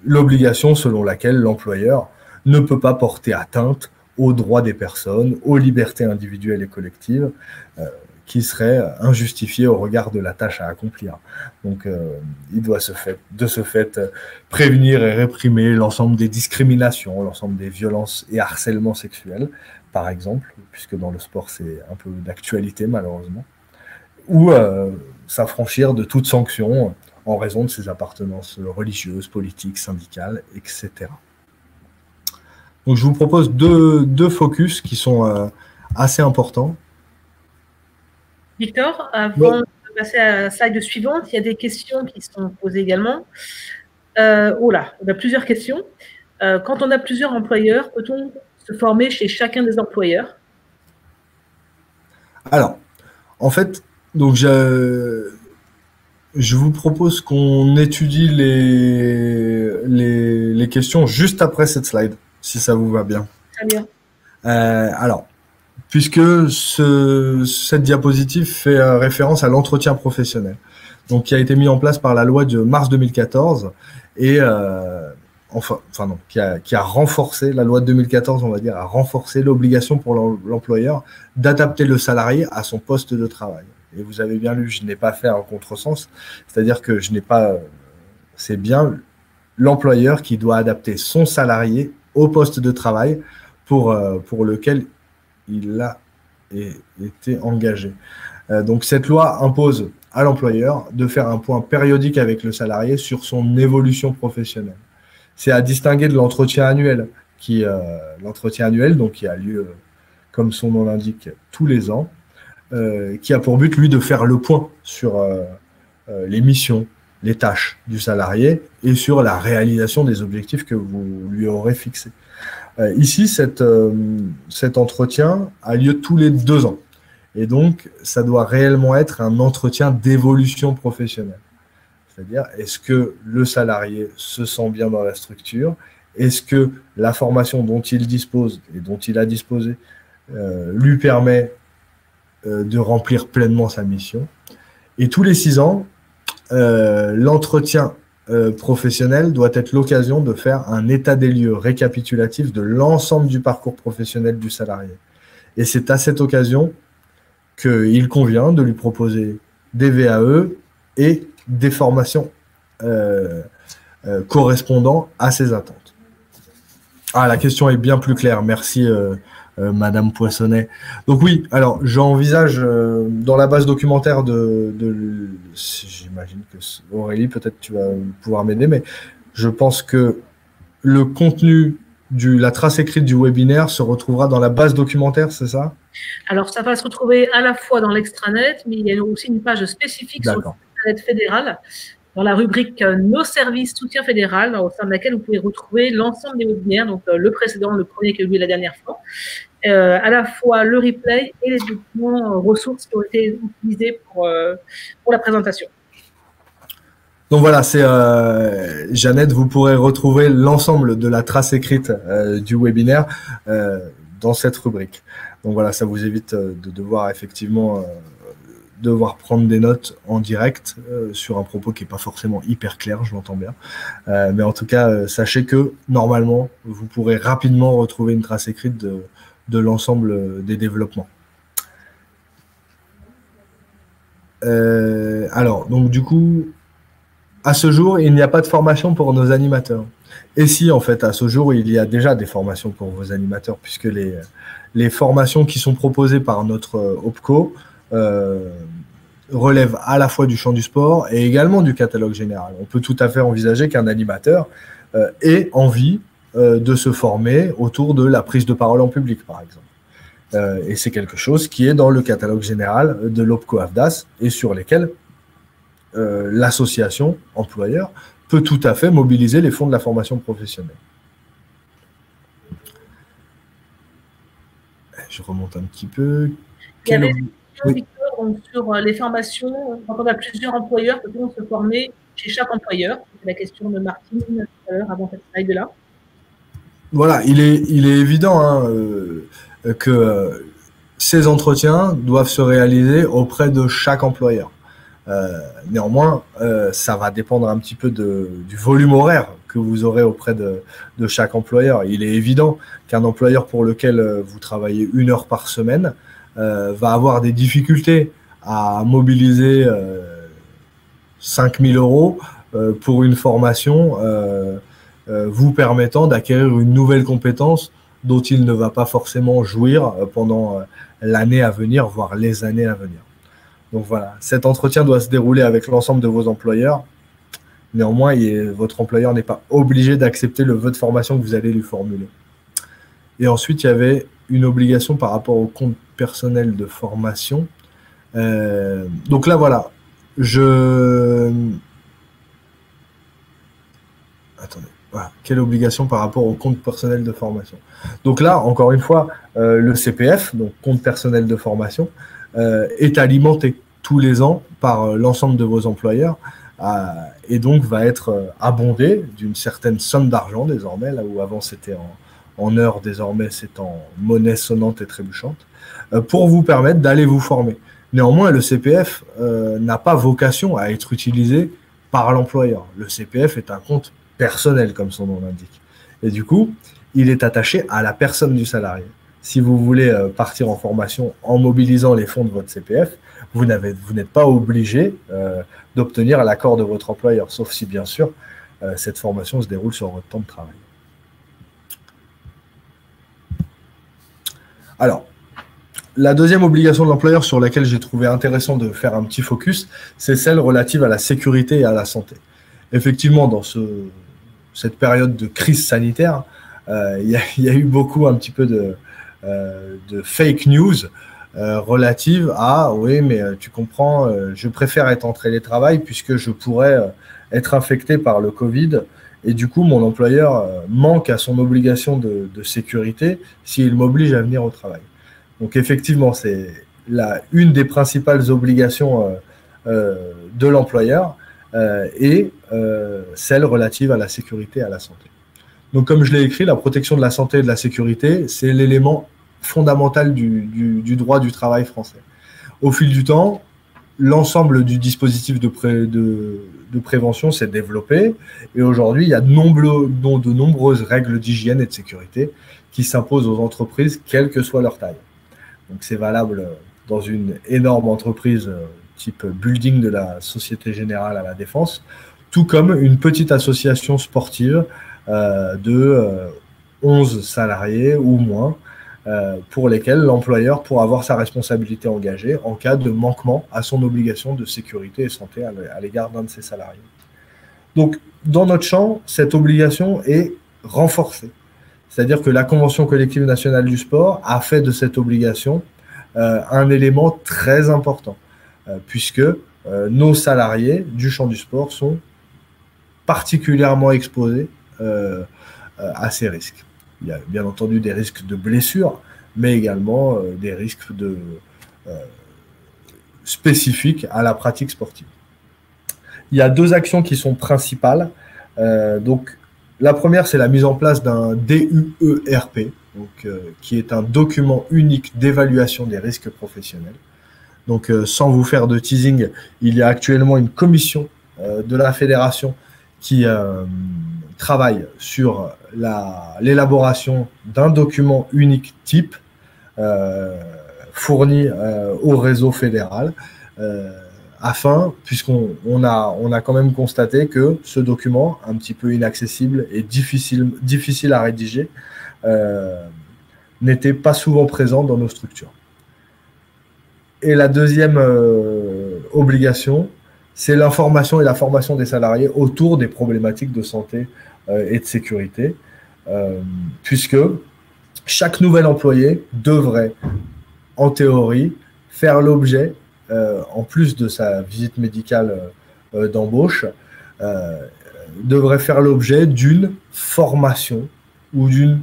l'obligation selon laquelle l'employeur ne peut pas porter atteinte aux droits des personnes, aux libertés individuelles et collectives, qui serait injustifié au regard de la tâche à accomplir. Donc, il doit de ce fait prévenir et réprimer l'ensemble des discriminations, l'ensemble des violences et harcèlements sexuels, par exemple, puisque dans le sport, c'est un peu d'actualité, malheureusement, ou s'affranchir de toute sanction en raison de ses appartenances religieuses, politiques, syndicales, etc. Donc, je vous propose deux focus qui sont assez importants. Victor, avant de passer à la slide suivante, il y a des questions qui sont posées également. Oh là, on a plusieurs questions. Quand on a plusieurs employeurs, peut-on se former chez chacun des employeurs? Alors, en fait, donc je vous propose qu'on étudie les questions juste après cette slide, si ça vous va bien. Très bien. Alors, puisque cette diapositive fait référence à l'entretien professionnel, donc qui a été mis en place par la loi de mars 2014 et qui a renforcé, la loi de 2014, on va dire, a renforcé l'obligation pour l'employeur d'adapter le salarié à son poste de travail. Et vous avez bien lu, je n'ai pas fait un contresens, c'est-à-dire que c'est bien l'employeur qui doit adapter son salarié au poste de travail pour lequel il a été engagé. Donc cette loi impose à l'employeur de faire un point périodique avec le salarié sur son évolution professionnelle. C'est à distinguer de l'entretien annuel, qui a lieu, comme son nom l'indique, tous les ans, qui a pour but, lui, de faire le point sur les missions, les tâches du salarié et sur la réalisation des objectifs que vous lui aurez fixés. Ici, cet entretien a lieu tous les 2 ans. Et donc, ça doit réellement être un entretien d'évolution professionnelle. C'est-à-dire, est-ce que le salarié se sent bien dans la structure? Est-ce que la formation dont il dispose et dont il a disposé lui permet de remplir pleinement sa mission? Et tous les 6 ans, l'entretien professionnel doit être l'occasion de faire un état des lieux récapitulatif de l'ensemble du parcours professionnel du salarié. Et c'est à cette occasion qu'il convient de lui proposer des VAE et des formations correspondant à ses attentes. Ah, la question est bien plus claire. Merci, Madame Poissonnet. Donc oui, alors j'envisage dans la base documentaire j'imagine que Aurélie, peut-être tu vas pouvoir m'aider, mais je pense que le contenu la trace écrite du webinaire se retrouvera dans la base documentaire, c'est ça? Alors, ça va se retrouver à la fois dans l'extranet, mais il y a aussi une page spécifique sur l'intranet fédéral, dans la rubrique Nos services soutien fédéral, au sein de laquelle vous pouvez retrouver l'ensemble des webinaires, donc le précédent, le premier qui a eu lieu la dernière fois, à la fois le replay et les documents ressources qui ont été utilisés pour la présentation. Donc voilà, c'est Jeannette, vous pourrez retrouver l'ensemble de la trace écrite du webinaire dans cette rubrique. Donc voilà, ça vous évite de devoir effectivement prendre des notes en direct sur un propos qui n'est pas forcément hyper clair, je l'entends bien. Mais en tout cas, sachez que normalement, vous pourrez rapidement retrouver une trace écrite de l'ensemble des développements. Alors, donc du coup, à ce jour, il n'y a pas de formation pour nos animateurs. Et si, en fait, à ce jour, il y a déjà des formations pour vos animateurs, puisque les formations qui sont proposées par notre OPCO relèvent à la fois du champ du sport et également du catalogue général. On peut tout à fait envisager qu'un animateur ait envie de se former autour de la prise de parole en public, par exemple. Et c'est quelque chose qui est dans le catalogue général de l'OPCO-AFDAS et sur lesquels l'association employeur peut tout à fait mobiliser les fonds de la formation professionnelle. Je remonte un petit peu. Il y avait une question, Victor, donc, sur les formations. Quand on a plusieurs employeurs, peut-on se former chez chaque employeur? C'est la question de Martine tout à l'heure avant cette slide-là. Voilà, il est évident que ces entretiens doivent se réaliser auprès de chaque employeur. Néanmoins, ça va dépendre un petit peu du volume horaire que vous aurez auprès de chaque employeur. Il est évident qu'un employeur pour lequel vous travaillez 1 heure par semaine va avoir des difficultés à mobiliser 5 000 € pour une formation vous permettant d'acquérir une nouvelle compétence dont il ne va pas forcément jouir pendant l'année à venir, voire les années à venir. Donc voilà, cet entretien doit se dérouler avec l'ensemble de vos employeurs. Néanmoins, votre employeur n'est pas obligé d'accepter le vœu de formation que vous allez lui formuler. Et ensuite, il y avait une obligation par rapport au compte personnel de formation. Donc là, voilà, Attendez. Voilà. Quelle obligation par rapport au compte personnel de formation? Donc là, encore une fois, le CPF, donc compte personnel de formation, est alimenté tous les ans par l'ensemble de vos employeurs et donc va être abondé d'une certaine somme d'argent désormais, là où avant c'était en heures, désormais c'est en monnaie sonnante et trébuchante, pour vous permettre d'aller vous former. Néanmoins, le CPF n'a pas vocation à être utilisé par l'employeur. Le CPF est un compte personnel, comme son nom l'indique. Et du coup, il est attaché à la personne du salarié. Si vous voulez partir en formation en mobilisant les fonds de votre CPF, vous n'êtes pas obligé d'obtenir l'accord de votre employeur, sauf si, bien sûr, cette formation se déroule sur votre temps de travail. Alors, la deuxième obligation de l'employeur sur laquelle j'ai trouvé intéressant de faire un petit focus, c'est celle relative à la sécurité et à la santé. Effectivement, dans cette période de crise sanitaire, il y a eu beaucoup un petit peu de fake news relative à « oui, mais tu comprends, je préfère être en télétravail puisque je pourrais être infecté par le Covid et du coup, mon employeur manque à son obligation de sécurité s'il m'oblige à venir au travail. » Donc effectivement, c'est une des principales obligations de l'employeur et celle relative à la sécurité et à la santé. Donc comme je l'ai écrit, la protection de la santé et de la sécurité, c'est l'élément fondamental du droit du travail français. Au fil du temps, l'ensemble du dispositif de prévention s'est développé et aujourd'hui, il y a de nombreuses règles d'hygiène et de sécurité qui s'imposent aux entreprises, quelle que soit leur taille. Donc c'est valable dans une énorme entreprise type building de la Société Générale à la Défense, tout comme une petite association sportive de 11 salariés ou moins, pour lesquels l'employeur pourra avoir sa responsabilité engagée en cas de manquement à son obligation de sécurité et santé à l'égard d'un de ses salariés. Donc, dans notre champ, cette obligation est renforcée. C'est-à-dire que la Convention collective nationale du sport a fait de cette obligation un élément très important, puisque nos salariés du champ du sport sont particulièrement exposés à ces risques. Il y a bien entendu des risques de blessures, mais également des risques spécifiques à la pratique sportive. Il y a 2 actions qui sont principales. Donc, la première, c'est la mise en place d'un DUERP, donc, qui est un document unique d'évaluation des risques professionnels. Donc, sans vous faire de teasing, il y a actuellement une commission de la fédération qui travaille sur l'élaboration d'un document unique type fourni au réseau fédéral puisqu'on a quand même constaté que ce document, un petit peu inaccessible et difficile à rédiger, n'était pas souvent présent dans nos structures. Et la deuxième obligation, c'est l'information et la formation des salariés autour des problématiques de santé et de sécurité, puisque chaque nouvel employé devrait, en théorie, faire l'objet, en plus de sa visite médicale d'embauche, devrait faire l'objet d'une formation ou d'une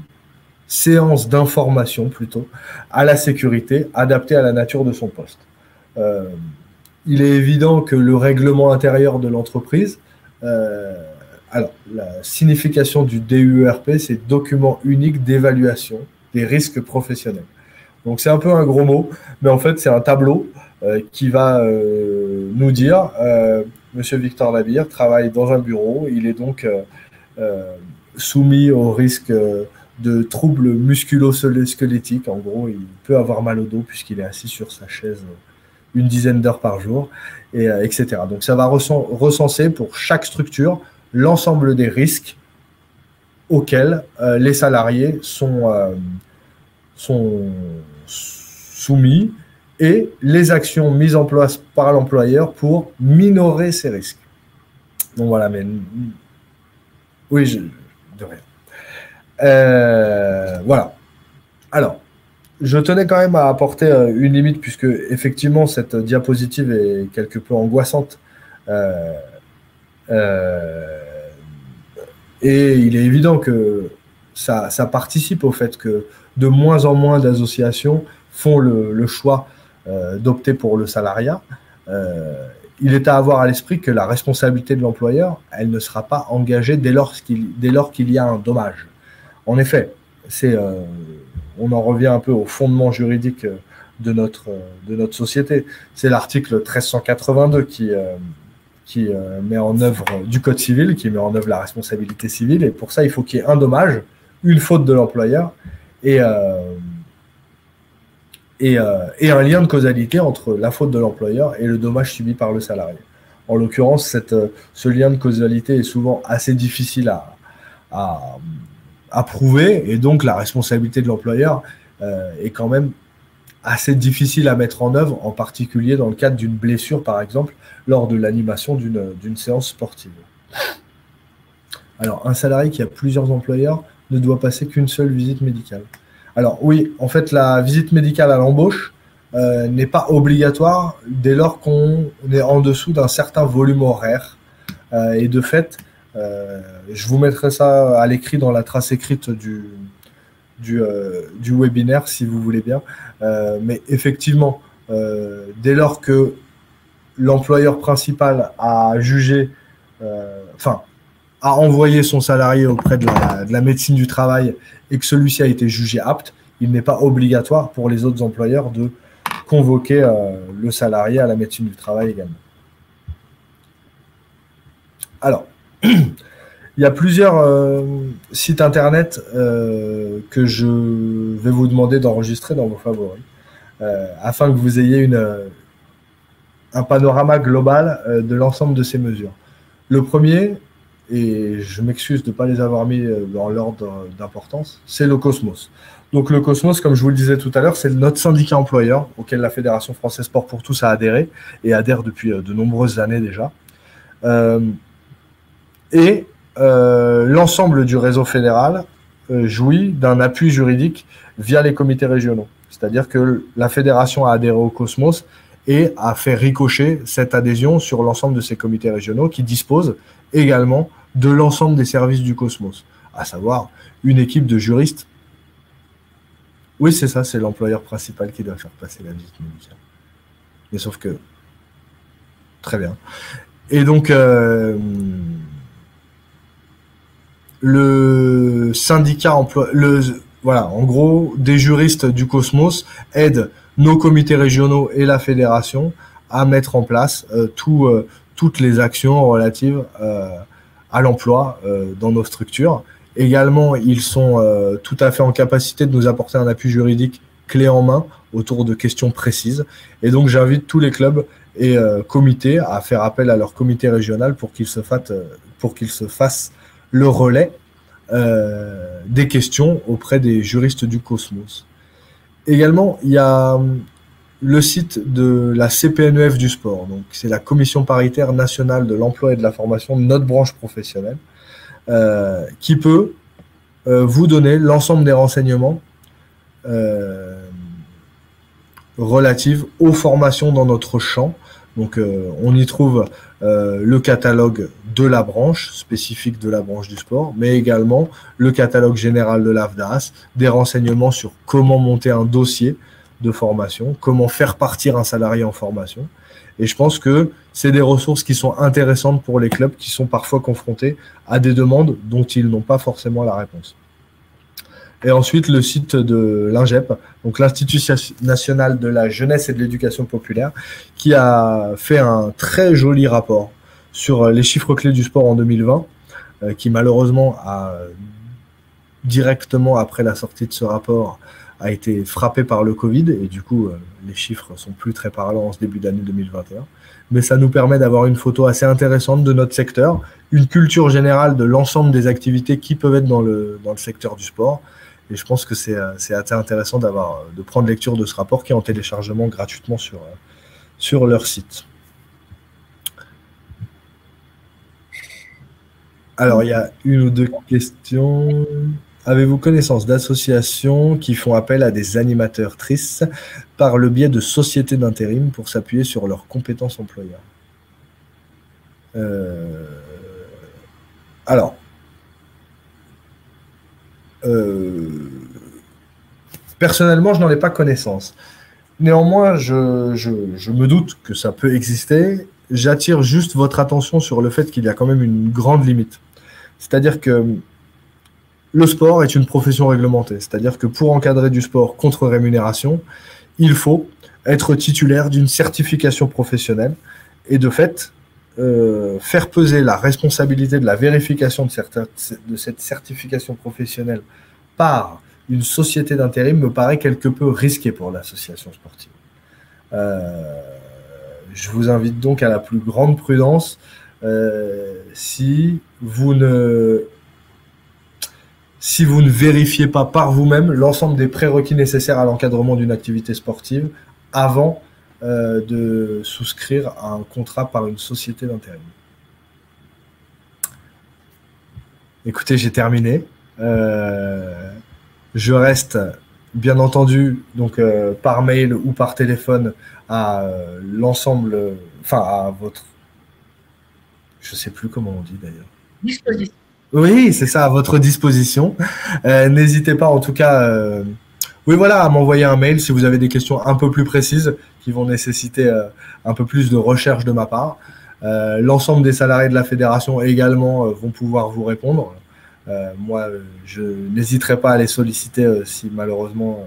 séance d'information plutôt à la sécurité adaptée à la nature de son poste. Il est évident que le règlement intérieur de l'entreprise, alors la signification du DUERP, c'est document unique d'évaluation des risques professionnels. Donc c'est un peu un gros mot, mais en fait c'est un tableau qui va nous dire Monsieur Victor Labire travaille dans un bureau, il est donc soumis au risque de troubles musculo-squelettiques. En gros, il peut avoir mal au dos puisqu'il est assis sur sa chaise une dizaine d'heures par jour, etc. Donc ça va recenser pour chaque structure l'ensemble des risques auxquels les salariés sont soumis et les actions mises en place par l'employeur pour minorer ces risques. Donc voilà, mais oui, de rien. Voilà. Alors, je tenais quand même à apporter une limite puisque effectivement cette diapositive est quelque peu angoissante et il est évident que ça participe au fait que de moins en moins d'associations font le choix d'opter pour le salariat. Il est à avoir à l'esprit que la responsabilité de l'employeur, elle ne sera pas engagée dès lors qu'il y a un dommage. En effet, on en revient un peu au fondement juridique de notre société. C'est l'article 1382 qui met en œuvre du Code civil, qui met en œuvre la responsabilité civile. Et pour ça, il faut qu'il y ait un dommage, une faute de l'employeur et un lien de causalité entre la faute de l'employeur et le dommage subi par le salarié. En l'occurrence, ce lien de causalité est souvent assez difficile à prouver, et donc la responsabilité de l'employeur est quand même assez difficile à mettre en œuvre, en particulier dans le cadre d'une blessure, par exemple, lors de l'animation d'une séance sportive. Alors, un salarié qui a plusieurs employeurs ne doit passer qu'une seule visite médicale. Alors oui, en fait, la visite médicale à l'embauche n'est pas obligatoire dès lors qu'on est en dessous d'un certain volume horaire. Et de fait, je vous mettrai ça à l'écrit dans la trace écrite du webinaire, si vous voulez bien. Mais effectivement, dès lors que l'employeur principal a jugé, a envoyé son salarié auprès de la médecine du travail et que celui-ci a été jugé apte, il n'est pas obligatoire pour les autres employeurs de convoquer le salarié à la médecine du travail également. Alors, il y a plusieurs sites internet que je vais vous demander d'enregistrer dans vos favoris afin que vous ayez un panorama global de l'ensemble de ces mesures. Le premier, et je m'excuse de ne pas les avoir mis dans l'ordre d'importance, c'est le Cosmos. Donc le Cosmos, comme je vous le disais tout à l'heure, c'est notre syndicat employeur auquel la Fédération Française Sport pour tous a adhéré et adhère depuis de nombreuses années déjà. L'ensemble du réseau fédéral jouit d'un appui juridique via les comités régionaux. C'est-à-dire que la fédération a adhéré au Cosmos et a fait ricocher cette adhésion sur l'ensemble de ces comités régionaux qui disposent également de l'ensemble des services du Cosmos, à savoir une équipe de juristes. Oui, c'est ça, c'est l'employeur principal qui doit faire passer la visite médicale. Mais sauf que... Très bien. Et donc, le syndicat voilà, en gros, des juristes du Cosmos aident nos comités régionaux et la fédération à mettre en place toutes les actions relatives à l'emploi dans nos structures. Également, ils sont tout à fait en capacité de nous apporter un appui juridique clé en main autour de questions précises. Et donc, j'invite tous les clubs et comités à faire appel à leur comité régional pour qu'ils se fassent le relais des questions auprès des juristes du Cosmos. Également, il y a le site de la CPNEF du sport. Donc, c'est la Commission paritaire nationale de l'emploi et de la formation de notre branche professionnelle, qui peut vous donner l'ensemble des renseignements relatifs aux formations dans notre champ. Donc, on y trouve le catalogue de la branche, spécifique de la branche du sport, mais également le catalogue général de l'AFDAS, des renseignements sur comment monter un dossier de formation, comment faire partir un salarié en formation. Et je pense que c'est des ressources qui sont intéressantes pour les clubs qui sont parfois confrontés à des demandes dont ils n'ont pas forcément la réponse. Et ensuite, le site de l'INGEP, donc l'Institut national de la jeunesse et de l'éducation populaire, qui a fait un très joli rapport sur les chiffres clés du sport en 2020, qui malheureusement a directement après la sortie de ce rapport a été frappé par le Covid, et du coup, les chiffres sont plus très parlants en ce début d'année 2021. Mais ça nous permet d'avoir une photo assez intéressante de notre secteur, une culture générale de l'ensemble des activités qui peuvent être dans le secteur du sport. Et je pense que c'est assez intéressant de prendre lecture de ce rapport qui est en téléchargement gratuitement sur leur site. Alors, il y a une ou deux questions. Avez-vous connaissance d'associations qui font appel à des animateurs tristes par le biais de sociétés d'intérim pour s'appuyer sur leurs compétences employeurs? Alors, personnellement, je n'en ai pas connaissance. Néanmoins, je me doute que ça peut exister. J'attire juste votre attention sur le fait qu'il y a quand même une grande limite. C'est-à-dire que le sport est une profession réglementée. C'est-à-dire que pour encadrer du sport contre rémunération, il faut être titulaire d'une certification professionnelle et de fait, faire peser la responsabilité de la vérification de cette certification professionnelle par une société d'intérim me paraît quelque peu risqué pour l'association sportive. Je vous invite donc à la plus grande prudence. Si vous ne vérifiez pas par vous-même l'ensemble des prérequis nécessaires à l'encadrement d'une activité sportive avant de souscrire à un contrat par une société d'intérim. Écoutez, j'ai terminé. Je reste, bien entendu, donc par mail ou par téléphone à l'ensemble, à votre, je sais plus comment on dit d'ailleurs. Disposition. Oui, c'est ça, à votre disposition. N'hésitez pas, en tout cas, à m'envoyer un mail si vous avez des questions un peu plus précises qui vont nécessiter un peu plus de recherche de ma part. L'ensemble des salariés de la fédération également vont pouvoir vous répondre. Moi, je n'hésiterai pas à les solliciter si malheureusement...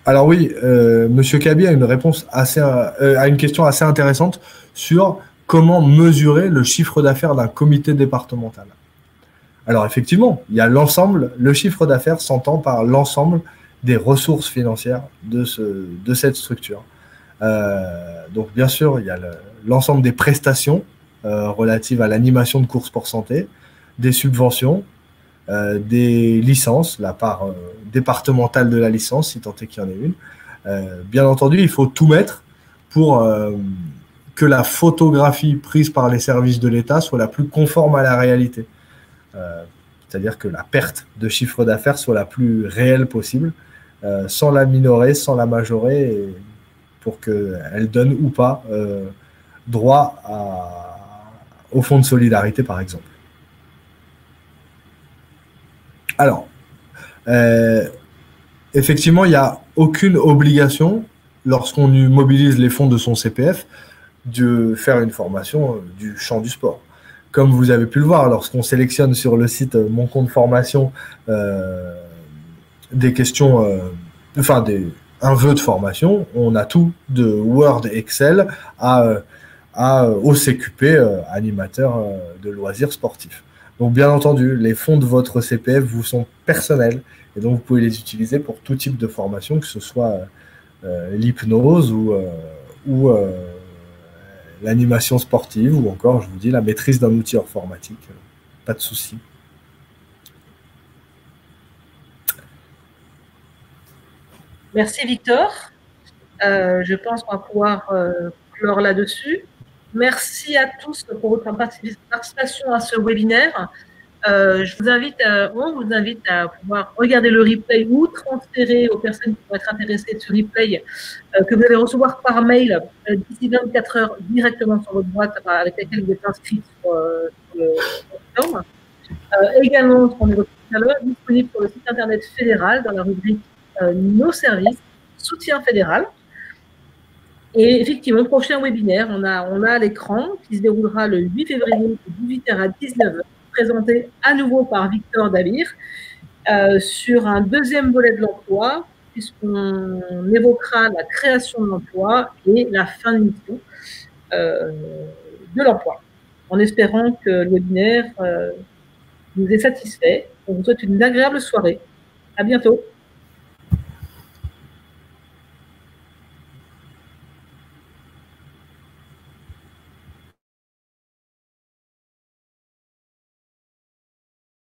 Alors oui, Monsieur Kaby a une question assez intéressante sur comment mesurer le chiffre d'affaires d'un comité départemental. Alors effectivement, il y a le chiffre d'affaires s'entend par l'ensemble des ressources financières de cette structure. Donc bien sûr, il y a l'ensemble des prestations relatives à l'animation de courses pour santé, des subventions, des licences, la part départementale de la licence, si tant est qu'il y en ait une. Bien entendu, il faut tout mettre pour que la photographie prise par les services de l'État soit la plus conforme à la réalité. C'est-à-dire que la perte de chiffre d'affaires soit la plus réelle possible, sans la minorer, sans la majorer, pour qu'elle donne ou pas droit au fonds de solidarité, par exemple. Alors, effectivement, il n'y a aucune obligation, lorsqu'on mobilise les fonds de son CPF, de faire une formation du champ du sport. Comme vous avez pu le voir, lorsqu'on sélectionne sur le site Mon compte formation des questions, un vœu de formation, on a tout de Word, Excel au CQP, animateur de loisirs sportifs. Donc bien entendu, les fonds de votre CPF vous sont personnels et donc vous pouvez les utiliser pour tout type de formation, que ce soit l'hypnose ou l'animation sportive, ou encore, je vous dis, la maîtrise d'un outil informatique. Pas de souci. Merci Victor. Je pense qu'on va pouvoir clore là-dessus. Merci à tous pour votre participation à ce webinaire. On vous invite à pouvoir regarder le replay ou transférer aux personnes qui vont être intéressées de ce replay que vous allez recevoir par mail d'ici 24 heures directement sur votre boîte avec laquelle vous êtes inscrit sur le plateforme. Également, ce qu'on évoquait tout à l'heure, disponible sur le site internet fédéral dans la rubrique Nos services, soutien fédéral. Et effectivement, prochain webinaire, on a à l'écran qui se déroulera le 8 février de 18h à 19h, présenté à nouveau par Victor Dabir sur un deuxième volet de l'emploi, puisqu'on évoquera la création de l'emploi et la fin de mission de l'emploi. En espérant que le webinaire nous ait satisfait. On vous souhaite une agréable soirée. À bientôt.